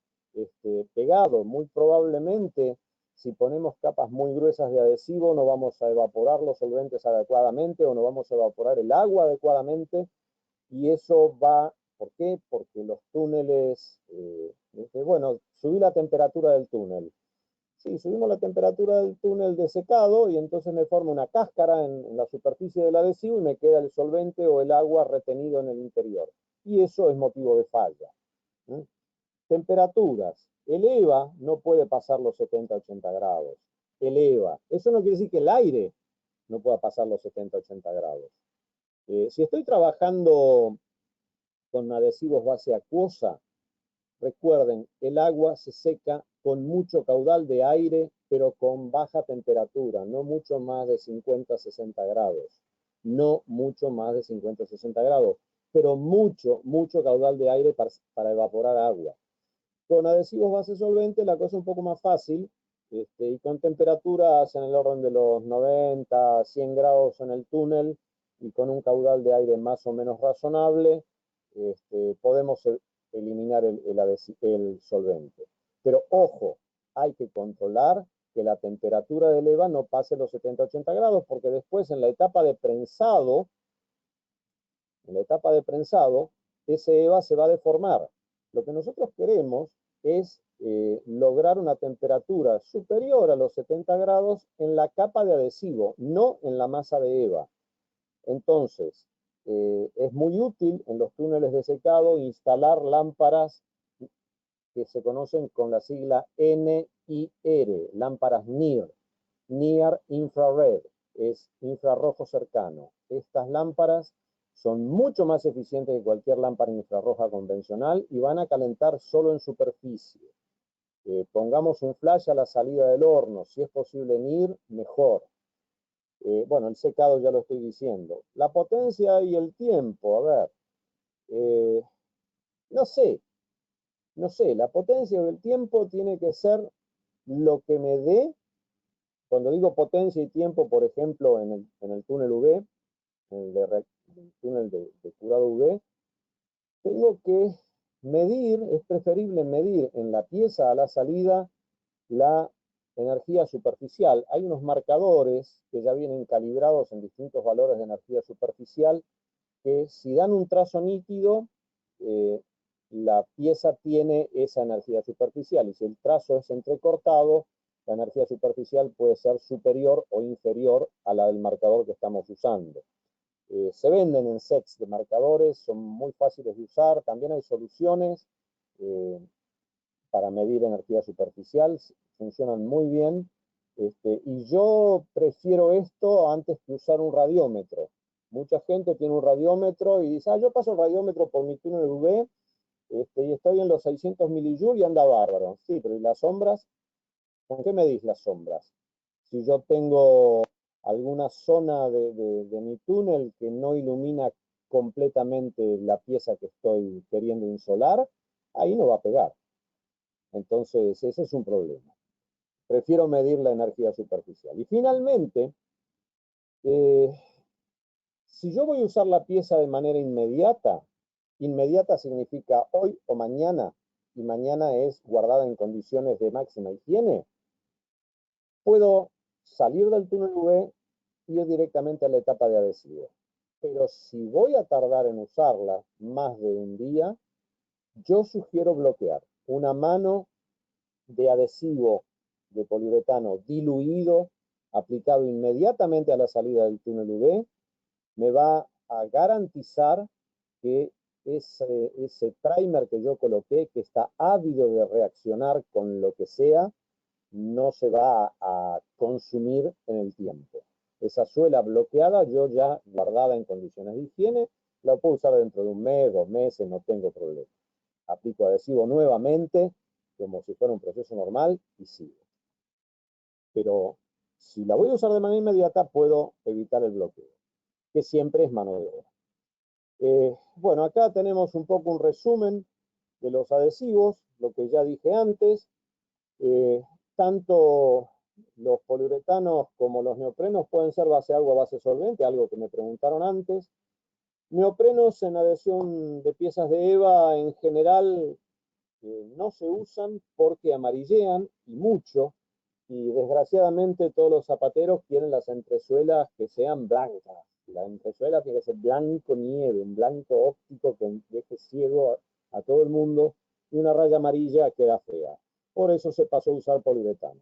S3: pegado. Muy probablemente, si ponemos capas muy gruesas de adhesivo, no vamos a evaporar los solventes adecuadamente o no vamos a evaporar el agua adecuadamente, y eso va, ¿por qué? Porque los túneles, bueno, subí la temperatura del túnel. Sí, subimos la temperatura del túnel de secado y entonces me forma una cáscara en la superficie del adhesivo y me queda el solvente o el agua retenido en el interior. Y eso es motivo de falla. Temperaturas. El EVA no puede pasar los 70-80 grados. El EVA. Eso no quiere decir que el aire no pueda pasar los 70-80 grados. Si estoy trabajando con adhesivos base acuosa, recuerden, el agua se seca con mucho caudal de aire, pero con baja temperatura, no mucho más de 50-60 grados. No mucho más de 50-60 grados, pero mucho, mucho caudal de aire para evaporar agua. Con adhesivos base solvente la cosa es un poco más fácil, y con temperaturas en el orden de los 90-100 grados en el túnel y con un caudal de aire más o menos razonable, podemos eliminar el solvente. Pero ojo, hay que controlar que la temperatura del EVA no pase los 70-80 grados, porque después en la etapa de prensado, ese EVA se va a deformar. Lo que nosotros queremos es lograr una temperatura superior a los 70 grados en la capa de adhesivo, no en la masa de EVA. Entonces, es muy útil en los túneles de secado instalar lámparas que se conocen con la sigla NIR, lámparas NIR, Near Infrared, es infrarrojo cercano. Estas lámparas son mucho más eficientes que cualquier lámpara infrarroja convencional y van a calentar solo en superficie. Pongamos un flash a la salida del horno, si es posible NIR, mejor. Bueno, el secado ya lo estoy diciendo. La potencia y el tiempo, a ver, no sé, la potencia y el tiempo tiene que ser lo que me dé. Cuando digo potencia y tiempo, por ejemplo, en el túnel UV, en el túnel de curado UV, tengo que medir, es preferible medir en la pieza a la salida la energía superficial. Hay unos marcadores que ya vienen calibrados en distintos valores de energía superficial que si dan un trazo nítido, la pieza tiene esa energía superficial y si el trazo es entrecortado, la energía superficial puede ser superior o inferior a la del marcador que estamos usando. Se venden en sets de marcadores, son muy fáciles de usar, también hay soluciones para medir energía superficial, funcionan muy bien, y yo prefiero esto antes que usar un radiómetro. Mucha gente tiene un radiómetro y dice, yo paso el radiómetro por mi túnel UV y estoy en los 600 milijoule y anda bárbaro. Sí, pero ¿y las sombras? ¿Con qué medís las sombras? Si yo tengo alguna zona de mi túnel que no ilumina completamente la pieza que estoy queriendo insolar, ahí no va a pegar. Entonces, ese es un problema. Prefiero medir la energía superficial. Y finalmente, si yo voy a usar la pieza de manera inmediata, inmediata significa hoy o mañana, y mañana es guardada en condiciones de máxima higiene, puedo salir del túnel UV y ir directamente a la etapa de adhesivo. Pero si voy a tardar en usarla más de un día, yo sugiero bloquear una mano de adhesivo de poliuretano diluido, aplicado inmediatamente a la salida del túnel UV, me va a garantizar que ese primer que yo coloqué, que está ávido de reaccionar con lo que sea, no se va a consumir en el tiempo. Esa suela bloqueada, yo ya guardada en condiciones de higiene, la puedo usar dentro de un mes, 2 meses, no tengo problema. Aplico adhesivo nuevamente, como si fuera un proceso normal, y sigo. Pero si la voy a usar de manera inmediata, puedo evitar el bloqueo, que siempre es mano de obra. Bueno, acá tenemos un poco un resumen de los adhesivos, lo que ya dije antes. Tanto los poliuretanos como los neoprenos pueden ser base agua o base solvente, algo que me preguntaron antes. Neoprenos en adhesión de piezas de EVA en general no se usan porque amarillean y mucho, y desgraciadamente todos los zapateros quieren las entresuelas que sean blancas. La entresuela tiene que ser blanco nieve, un blanco óptico que deje ciego a todo el mundo, y una raya amarilla queda fea. Por eso se pasó a usar poliuretano.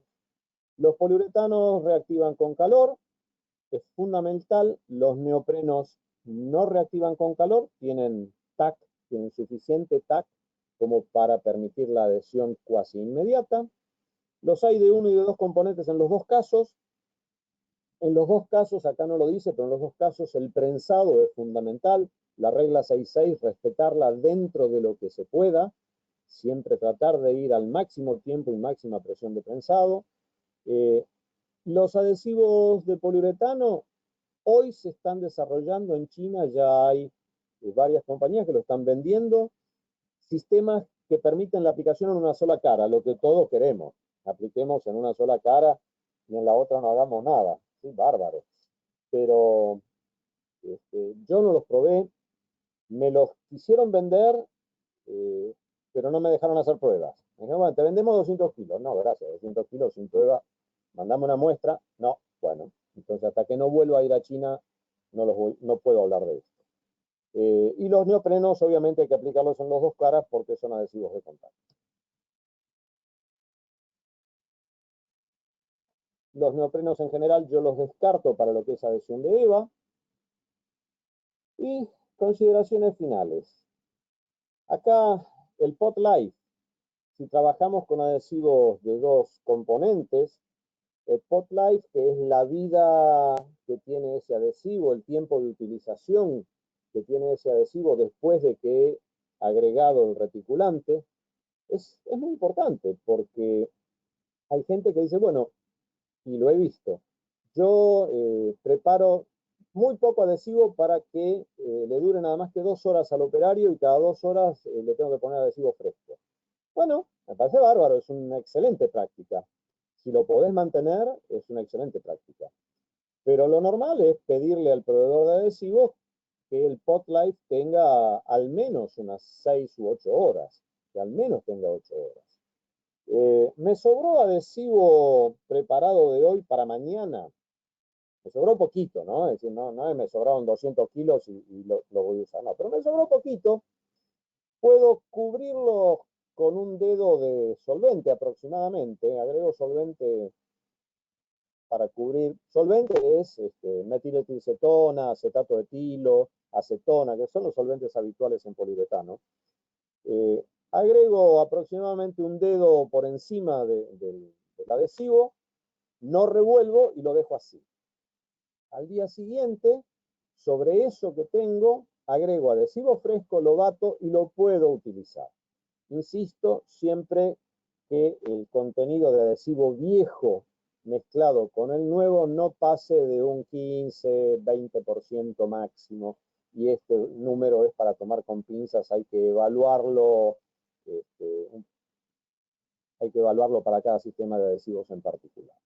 S3: Los poliuretanos reactivan con calor, es fundamental. Los neoprenos no reactivan con calor, tienen TAC, tienen suficiente TAC como para permitir la adhesión cuasi inmediata. Los hay de uno y de dos componentes en los dos casos. En los dos casos, acá no lo dice, pero en los dos casos el prensado es fundamental. La regla 6.6, respetarla dentro de lo que se pueda. Siempre tratar de ir al máximo tiempo y máxima presión de prensado. Los adhesivos de poliuretano hoy se están desarrollando en China, ya hay varias compañías que lo están vendiendo, sistemas que permiten la aplicación en una sola cara, lo que todos queremos. Apliquemos en una sola cara y en la otra no hagamos nada. Sí, bárbaro. Pero yo no los probé, me los quisieron vender, pero no me dejaron hacer pruebas. Me dijeron, bueno, te vendemos 200 kilos. No, gracias, 200 kilos sin prueba. Mandame una muestra. No, bueno. Entonces, hasta que no vuelva a ir a China, no puedo hablar de esto. Y los neoprenos, obviamente, hay que aplicarlos en los dos caras porque son adhesivos de contacto. Los neoprenos en general yo los descarto para lo que es adhesión de EVA. Y consideraciones finales. Acá el pot life. Si trabajamos con adhesivos de dos componentes, el pot life, que es la vida que tiene ese adhesivo, el tiempo de utilización que tiene ese adhesivo después de que he agregado el reticulante, es muy importante porque hay gente que dice, bueno, y lo he visto, yo preparo muy poco adhesivo para que le dure nada más que 2 horas al operario y cada 2 horas le tengo que poner adhesivo fresco. Bueno, me parece bárbaro, es una excelente práctica. Si lo podés mantener, es una excelente práctica. Pero lo normal es pedirle al proveedor de adhesivos que el pot life tenga al menos unas 6 u 8 horas, que al menos tenga 8 horas. Me sobró adhesivo preparado de hoy para mañana. Me sobró poquito, ¿no? Es decir, no me sobraron 200 kilos y lo voy a usar, no, pero me sobró poquito. Puedo cubrirlo con un dedo de solvente aproximadamente. Agrego solvente para cubrir. Solvente es metiletilcetona, acetato de etilo, acetona, que son los solventes habituales en poliuretano. Agrego aproximadamente un dedo por encima del adhesivo, no revuelvo y lo dejo así. Al día siguiente, sobre eso que tengo, agrego adhesivo fresco, lo bato y lo puedo utilizar. Insisto, siempre que el contenido de adhesivo viejo mezclado con el nuevo no pase de un 15-20% máximo, y este número es para tomar con pinzas, hay que evaluarlo para cada sistema de adhesivos en particular.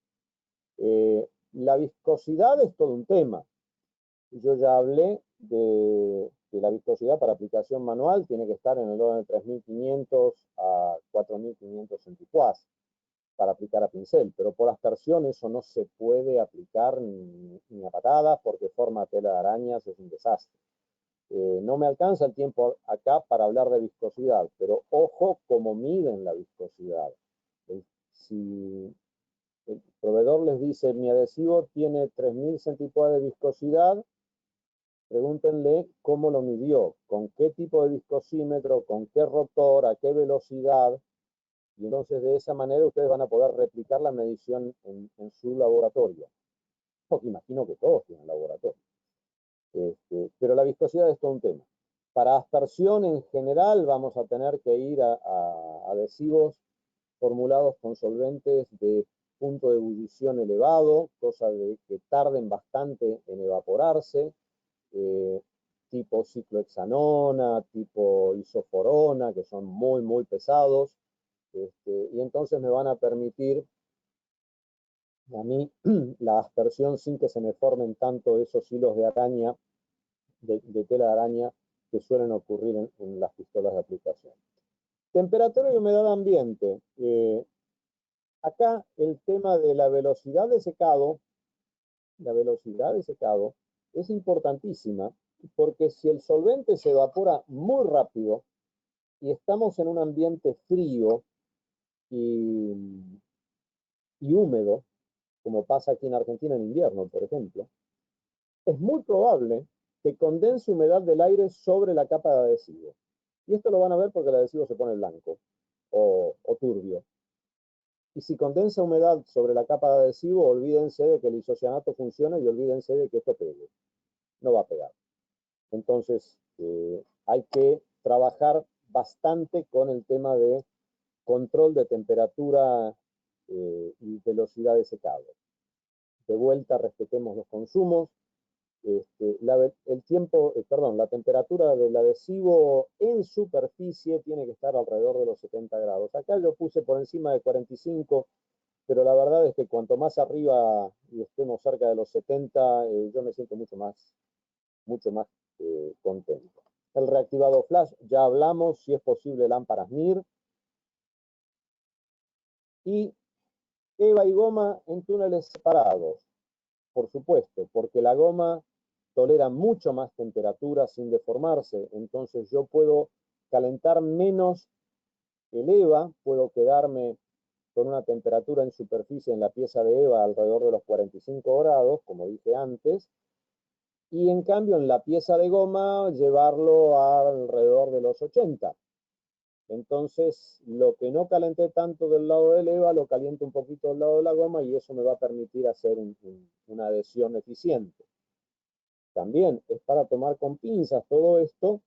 S3: La viscosidad es todo un tema. Yo ya hablé de que la viscosidad para aplicación manual tiene que estar en el orden de 3.500 a 4.500 centipoise para aplicar a pincel, pero por aspersión eso no se puede aplicar ni a patadas porque forma tela de arañas, es un desastre. No me alcanza el tiempo acá para hablar de viscosidad, pero ojo cómo miden la viscosidad. Si el proveedor les dice mi adhesivo tiene 3.000 centipoise de viscosidad, pregúntenle cómo lo midió, con qué tipo de viscosímetro, con qué rotor, a qué velocidad, y entonces de esa manera ustedes van a poder replicar la medición en su laboratorio. Porque imagino que todos tienen laboratorio. Pero la viscosidad es todo un tema. Para aspersión en general vamos a tener que ir a adhesivos formulados con solventes de punto de ebullición elevado, cosa de que tarden bastante en evaporarse, tipo ciclohexanona, tipo isoforona, que son muy pesados, y entonces me van a permitir a mí la aspersión sin que se me formen tanto esos hilos de araña, de tela de araña, que suelen ocurrir en las pistolas de aplicación. Temperatura y humedad ambiente. Acá el tema de la velocidad de secado es importantísima, porque si el solvente se evapora muy rápido y estamos en un ambiente frío y húmedo, como pasa aquí en Argentina en invierno, por ejemplo, es muy probable que condense humedad del aire sobre la capa de adhesivo. Y esto lo van a ver porque el adhesivo se pone blanco o turbio. Y si condensa humedad sobre la capa de adhesivo, olvídense de que el isocianato funcione y olvídense de que esto pegue. No va a pegar. Entonces, hay que trabajar bastante con el tema de control de temperatura y velocidad de secado. De vuelta, respetemos los consumos. La temperatura del adhesivo en superficie tiene que estar alrededor de los 70 grados. Acá yo puse por encima de 45, pero la verdad es que cuanto más arriba y estemos cerca de los 70, yo me siento mucho más contento. El reactivado flash, ya hablamos, si es posible lámparas MIR. Y EVA y goma en túneles separados, por supuesto, porque la goma tolera mucho más temperatura sin deformarse, entonces yo puedo calentar menos el EVA, puedo quedarme con una temperatura en superficie en la pieza de EVA alrededor de los 45 grados, como dije antes, y en cambio en la pieza de goma llevarlo alrededor de los 80. Entonces, lo que no calenté tanto del lado del EVA, lo caliento un poquito del lado de la goma y eso me va a permitir hacer una adhesión eficiente. También es para tomar con pinzas todo esto,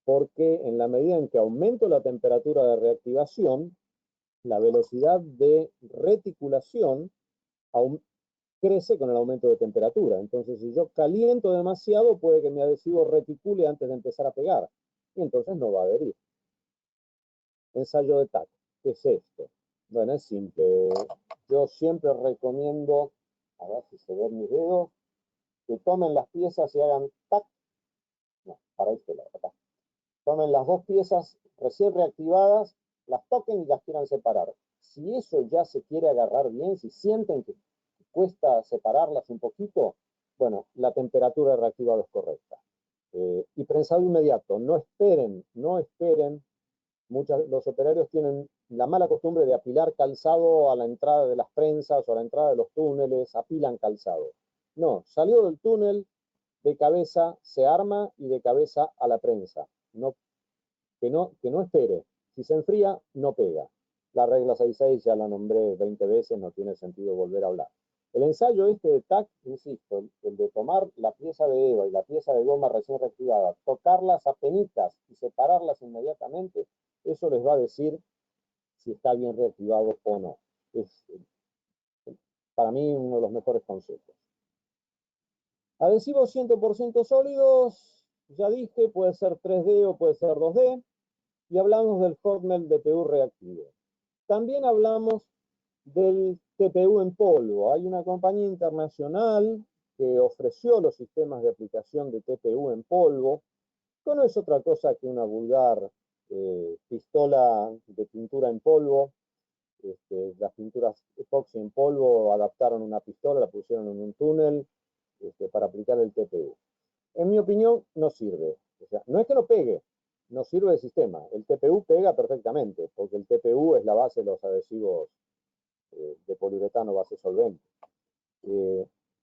S3: porque en la medida en que aumento la temperatura de reactivación, la velocidad de reticulación crece con el aumento de temperatura. Entonces, si yo caliento demasiado, puede que mi adhesivo reticule antes de empezar a pegar, y entonces no va a adherir. Ensayo de TAC. ¿Qué es esto? Bueno, es simple. Yo siempre recomiendo, a ver si se ven mis dedos, que tomen las piezas y hagan TAC. No, para este lado, acá. Tomen las dos piezas recién reactivadas, las toquen y las quieran separar. Si eso ya se quiere agarrar bien, si sienten que cuesta separarlas un poquito, bueno, la temperatura de reactivado es correcta. Y prensado inmediato, no esperen. Los operarios tienen la mala costumbre de apilar calzado a la entrada de las prensas o a la entrada de los túneles, apilan calzado. No, salió del túnel, de cabeza se arma y de cabeza a la prensa. Que no espere. Si se enfría, no pega. La regla 6.6 ya la nombré 20 veces, no tiene sentido volver a hablar. El ensayo este de TAC, insisto, el de tomar la pieza de EVA y la pieza de goma recién reactivada, tocarlas a penitas y separarlas inmediatamente, eso les va a decir si está bien reactivado o no. Es para mí uno de los mejores consejos. Adhesivos 100% sólidos, ya dije, puede ser 3D o puede ser 2D. Y hablamos del hot melt DPU reactivo. También hablamos del TPU en polvo. Hay una compañía internacional que ofreció los sistemas de aplicación de TPU en polvo, que no es otra cosa que una vulgar pistola de pintura en polvo. Las pinturas epoxi en polvo adaptaron una pistola, la pusieron en un túnel para aplicar el TPU. En mi opinión, no sirve. O sea, no es que no pegue, no sirve el sistema. El TPU pega perfectamente, porque el TPU es la base de los adhesivos de poliuretano base solvente.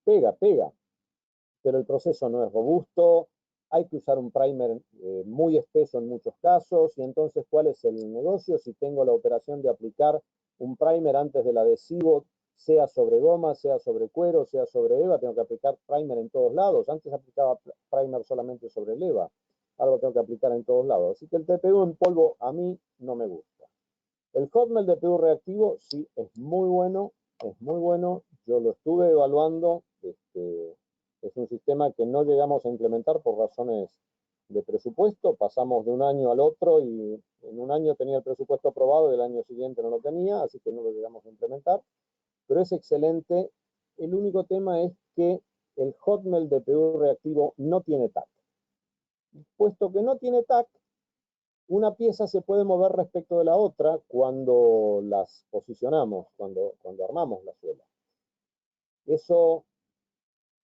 S3: Pega, pero el proceso no es robusto, hay que usar un primer muy espeso en muchos casos, y entonces, ¿cuál es el negocio? Si tengo la operación de aplicar un primer antes del adhesivo, sea sobre goma, sea sobre cuero, sea sobre EVA, tengo que aplicar primer en todos lados. Antes aplicaba primer solamente sobre el EVA, ahora lo tengo que aplicar en todos lados. Así que el TPU en polvo a mí no me gusta. El hot melt DPU reactivo sí es muy bueno, yo lo estuve evaluando, es un sistema que no llegamos a implementar por razones de presupuesto, pasamos de un año al otro y en un año tenía el presupuesto aprobado y el año siguiente no lo tenía, así que no lo llegamos a implementar, pero es excelente. El único tema es que el hot melt DPU reactivo no tiene TAC. Puesto que no tiene TAC, una pieza se puede mover respecto de la otra cuando las posicionamos, cuando armamos la suela. Eso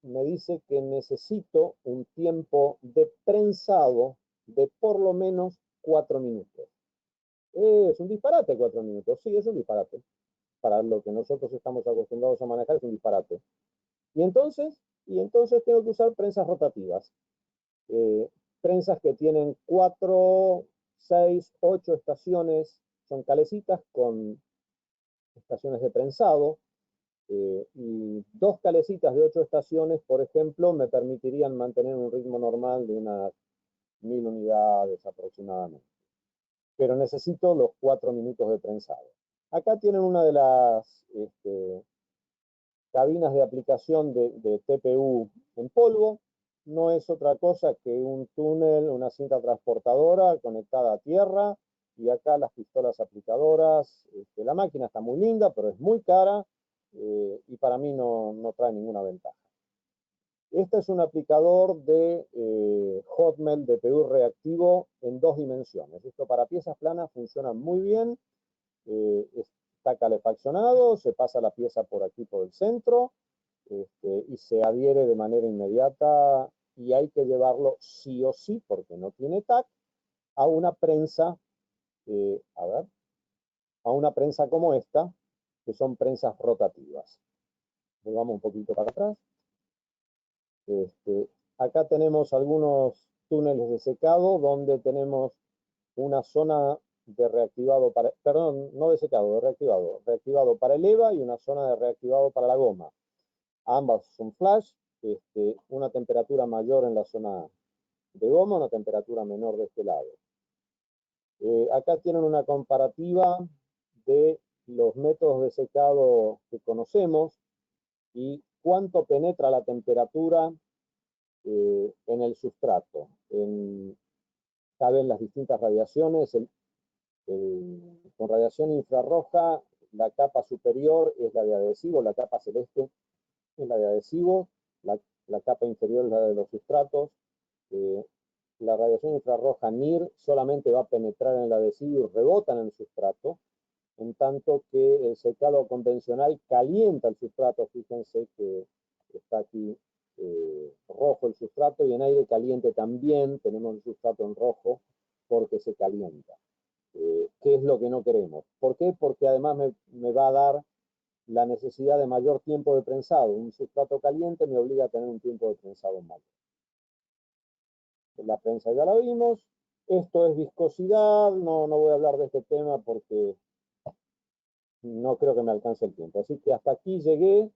S3: me dice que necesito un tiempo de prensado de por lo menos 4 minutos. Es un disparate 4 minutos, sí, es un disparate. Para lo que nosotros estamos acostumbrados a manejar es un disparate. Y entonces tengo que usar prensas rotativas. Prensas que tienen 4, 6, 8 estaciones, son calecitas con estaciones de prensado, y 2 calecitas de 8 estaciones, por ejemplo, me permitirían mantener un ritmo normal de unas 1000 unidades aproximadamente. Pero necesito los 4 minutos de prensado. Acá tienen una de las cabinas de aplicación de TPU en polvo. No es otra cosa que un túnel, una cinta transportadora conectada a tierra, y acá las pistolas aplicadoras. La máquina está muy linda, pero es muy cara, y para mí no trae ninguna ventaja. Este es un aplicador de hot melt DPU reactivo en 2 dimensiones. Esto para piezas planas funciona muy bien. Está calefaccionado, se pasa la pieza por aquí por el centro, y se adhiere de manera inmediata, y hay que llevarlo sí o sí, porque no tiene TAC, a una prensa, a una prensa como esta, que son prensas rotativas. Volvamos un poquito para atrás. acá tenemos algunos túneles de secado donde tenemos una zona de reactivado para, perdón, no de secado, de reactivado para el EVA y una zona de reactivado para la goma. Ambas son flash, una temperatura mayor en la zona de goma, una temperatura menor de este lado. Acá tienen una comparativa de los métodos de secado que conocemos y cuánto penetra la temperatura en el sustrato. Caben las distintas radiaciones. Con radiación infrarroja, la capa superior es la de adhesivo, la capa celeste es la de adhesivo, la capa inferior es la de los sustratos. La radiación infrarroja NIR solamente va a penetrar en el adhesivo y rebota en el sustrato, en tanto que el secado convencional calienta el sustrato. Fíjense que está aquí rojo el sustrato, y en aire caliente también tenemos el sustrato en rojo porque se calienta. ¿Qué es lo que no queremos? ¿Por qué? Porque además me va a dar la necesidad de mayor tiempo de prensado. Un sustrato caliente me obliga a tener un tiempo de prensado mayor. La prensa ya la vimos. Esto es viscosidad. No voy a hablar de este tema porque no creo que me alcance el tiempo. Así que hasta aquí llegué.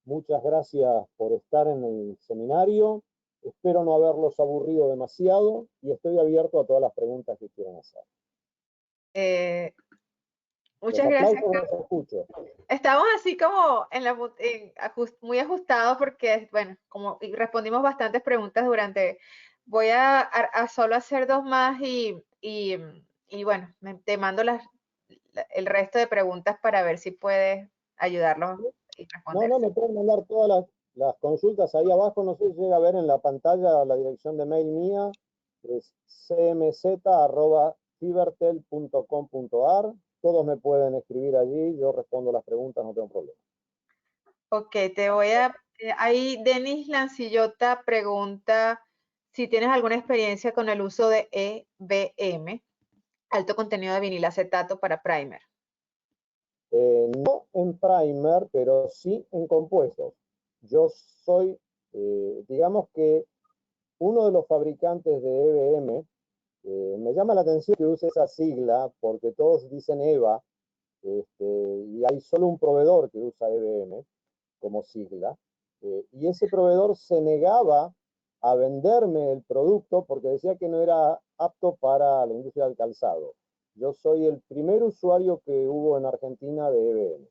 S3: Muchas gracias por estar en el seminario. Espero no haberlos aburrido demasiado y estoy abierto a todas las preguntas que quieran hacer.
S1: Muchas gracias.
S3: Los escucho.
S1: Estamos así como muy ajustados porque, bueno, como respondimos bastantes preguntas durante, voy a solo hacer dos más y bueno, te mando el resto de preguntas para ver si puedes ayudarlos y responder.
S3: No, me pueden mandar todas las consultas ahí abajo. No sé si llega a ver en la pantalla la dirección de mail mía, es cmz@fibertel.com.ar. Todos me pueden escribir allí, yo respondo las preguntas, no tengo problema.
S1: Ok, ahí Denis Lancillota pregunta si tienes alguna experiencia con el uso de EBM, alto contenido de vinilacetato para primer.
S3: No en primer, pero sí en compuestos. Yo soy, digamos que uno de los fabricantes de EBM. Me llama la atención que use esa sigla porque todos dicen EVA, y hay solo un proveedor que usa EBM como sigla, y ese proveedor se negaba a venderme el producto porque decía que no era apto para la industria del calzado. Yo soy el primer usuario que hubo en Argentina de EBM.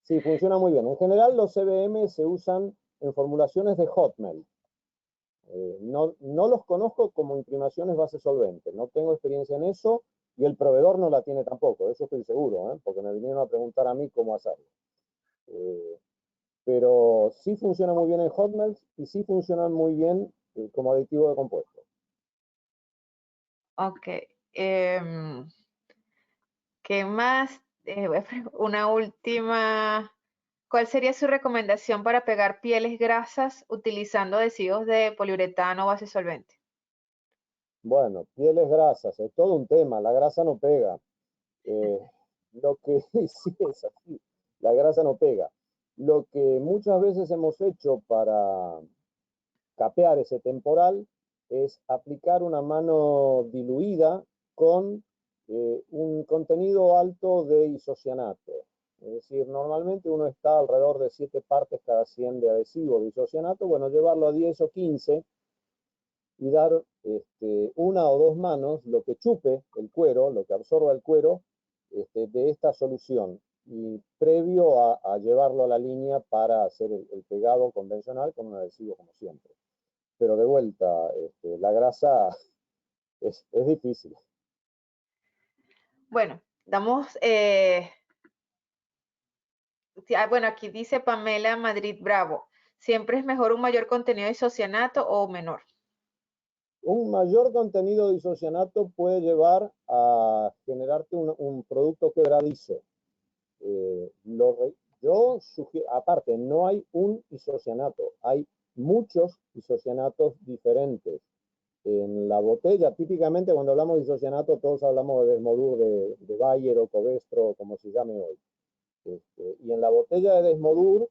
S3: Sí, funciona muy bien. En general los EBM se usan en formulaciones de hot melt. No los conozco como imprimaciones base solvente, no tengo experiencia en eso y el proveedor no la tiene tampoco, de eso estoy seguro, porque me vinieron a preguntar a mí cómo hacerlo. Pero sí funciona muy bien en hot melts y sí funcionan muy bien como aditivo de compuesto.
S1: Ok. ¿Qué más? Una última. ¿Cuál sería su recomendación para pegar pieles grasas utilizando adhesivos de poliuretano o base solvente?
S3: Bueno, pieles grasas, es todo un tema, la grasa no pega. Lo que sí es así, la grasa no pega. Lo que muchas veces hemos hecho para capear ese temporal es aplicar una mano diluida con un contenido alto de isocianato. Es decir, normalmente uno está alrededor de 7 partes cada 100 de adhesivo de isocianato. Bueno, llevarlo a 10 o 15 y dar una o dos manos, lo que chupe el cuero, lo que absorba el cuero de esta solución. Y previo a llevarlo a la línea para hacer el pegado convencional con un adhesivo como siempre. Pero de vuelta, la grasa es difícil.
S1: Bueno, bueno, aquí dice Pamela Madrid Bravo. ¿Siempre es mejor un mayor contenido de isocianato o menor?
S3: Un mayor contenido de isocianato puede llevar a generarte un producto quebradizo. Yo sugiero, aparte, no hay un isocianato, hay muchos isocianatos diferentes. En la botella, típicamente cuando hablamos de isocianato, todos hablamos de Desmodur de Bayer o Covestro, como se llame hoy. Y en la botella de Desmodur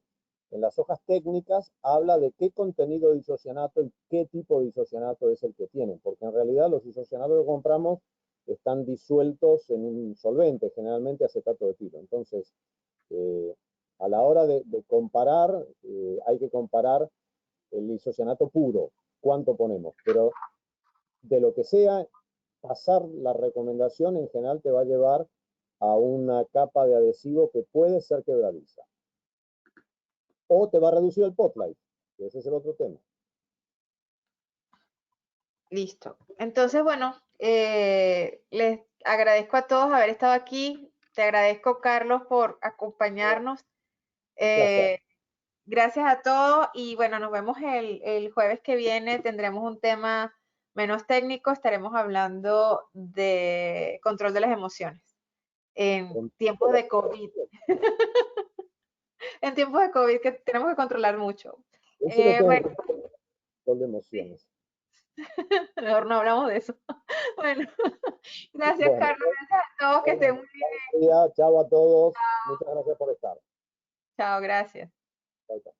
S3: En las hojas técnicas habla de qué contenido de isocianato y qué tipo de isocianato es el que tienen, porque en realidad los isocianatos que compramos están disueltos en un solvente, generalmente acetato de etilo. Entonces, a la hora de comparar, hay que comparar el isocianato puro, cuánto ponemos, pero de lo que sea, pasar la recomendación en general te va a llevar a una capa de adhesivo que puede ser quebradiza. O te va a reducir el pot life, que ese es el otro tema.
S1: Listo. Entonces, bueno, les agradezco a todos haber estado aquí. Te agradezco, Carlos, por acompañarnos. Gracias a todos y bueno, nos vemos el jueves que viene. Tendremos un tema menos técnico. Estaremos hablando de control de las emociones en tiempos de COVID. En tiempos de COVID que tenemos que controlar mucho.
S3: Eso lo tengo
S1: Bueno,
S3: control de emociones.
S1: mejor no hablamos de eso. Bueno, gracias,
S3: Bueno,
S1: Carlos. Gracias a todos. Que estén muy bien.
S3: chao a todos. Muchas gracias por estar.
S1: Chao, gracias.
S3: Chao, chao.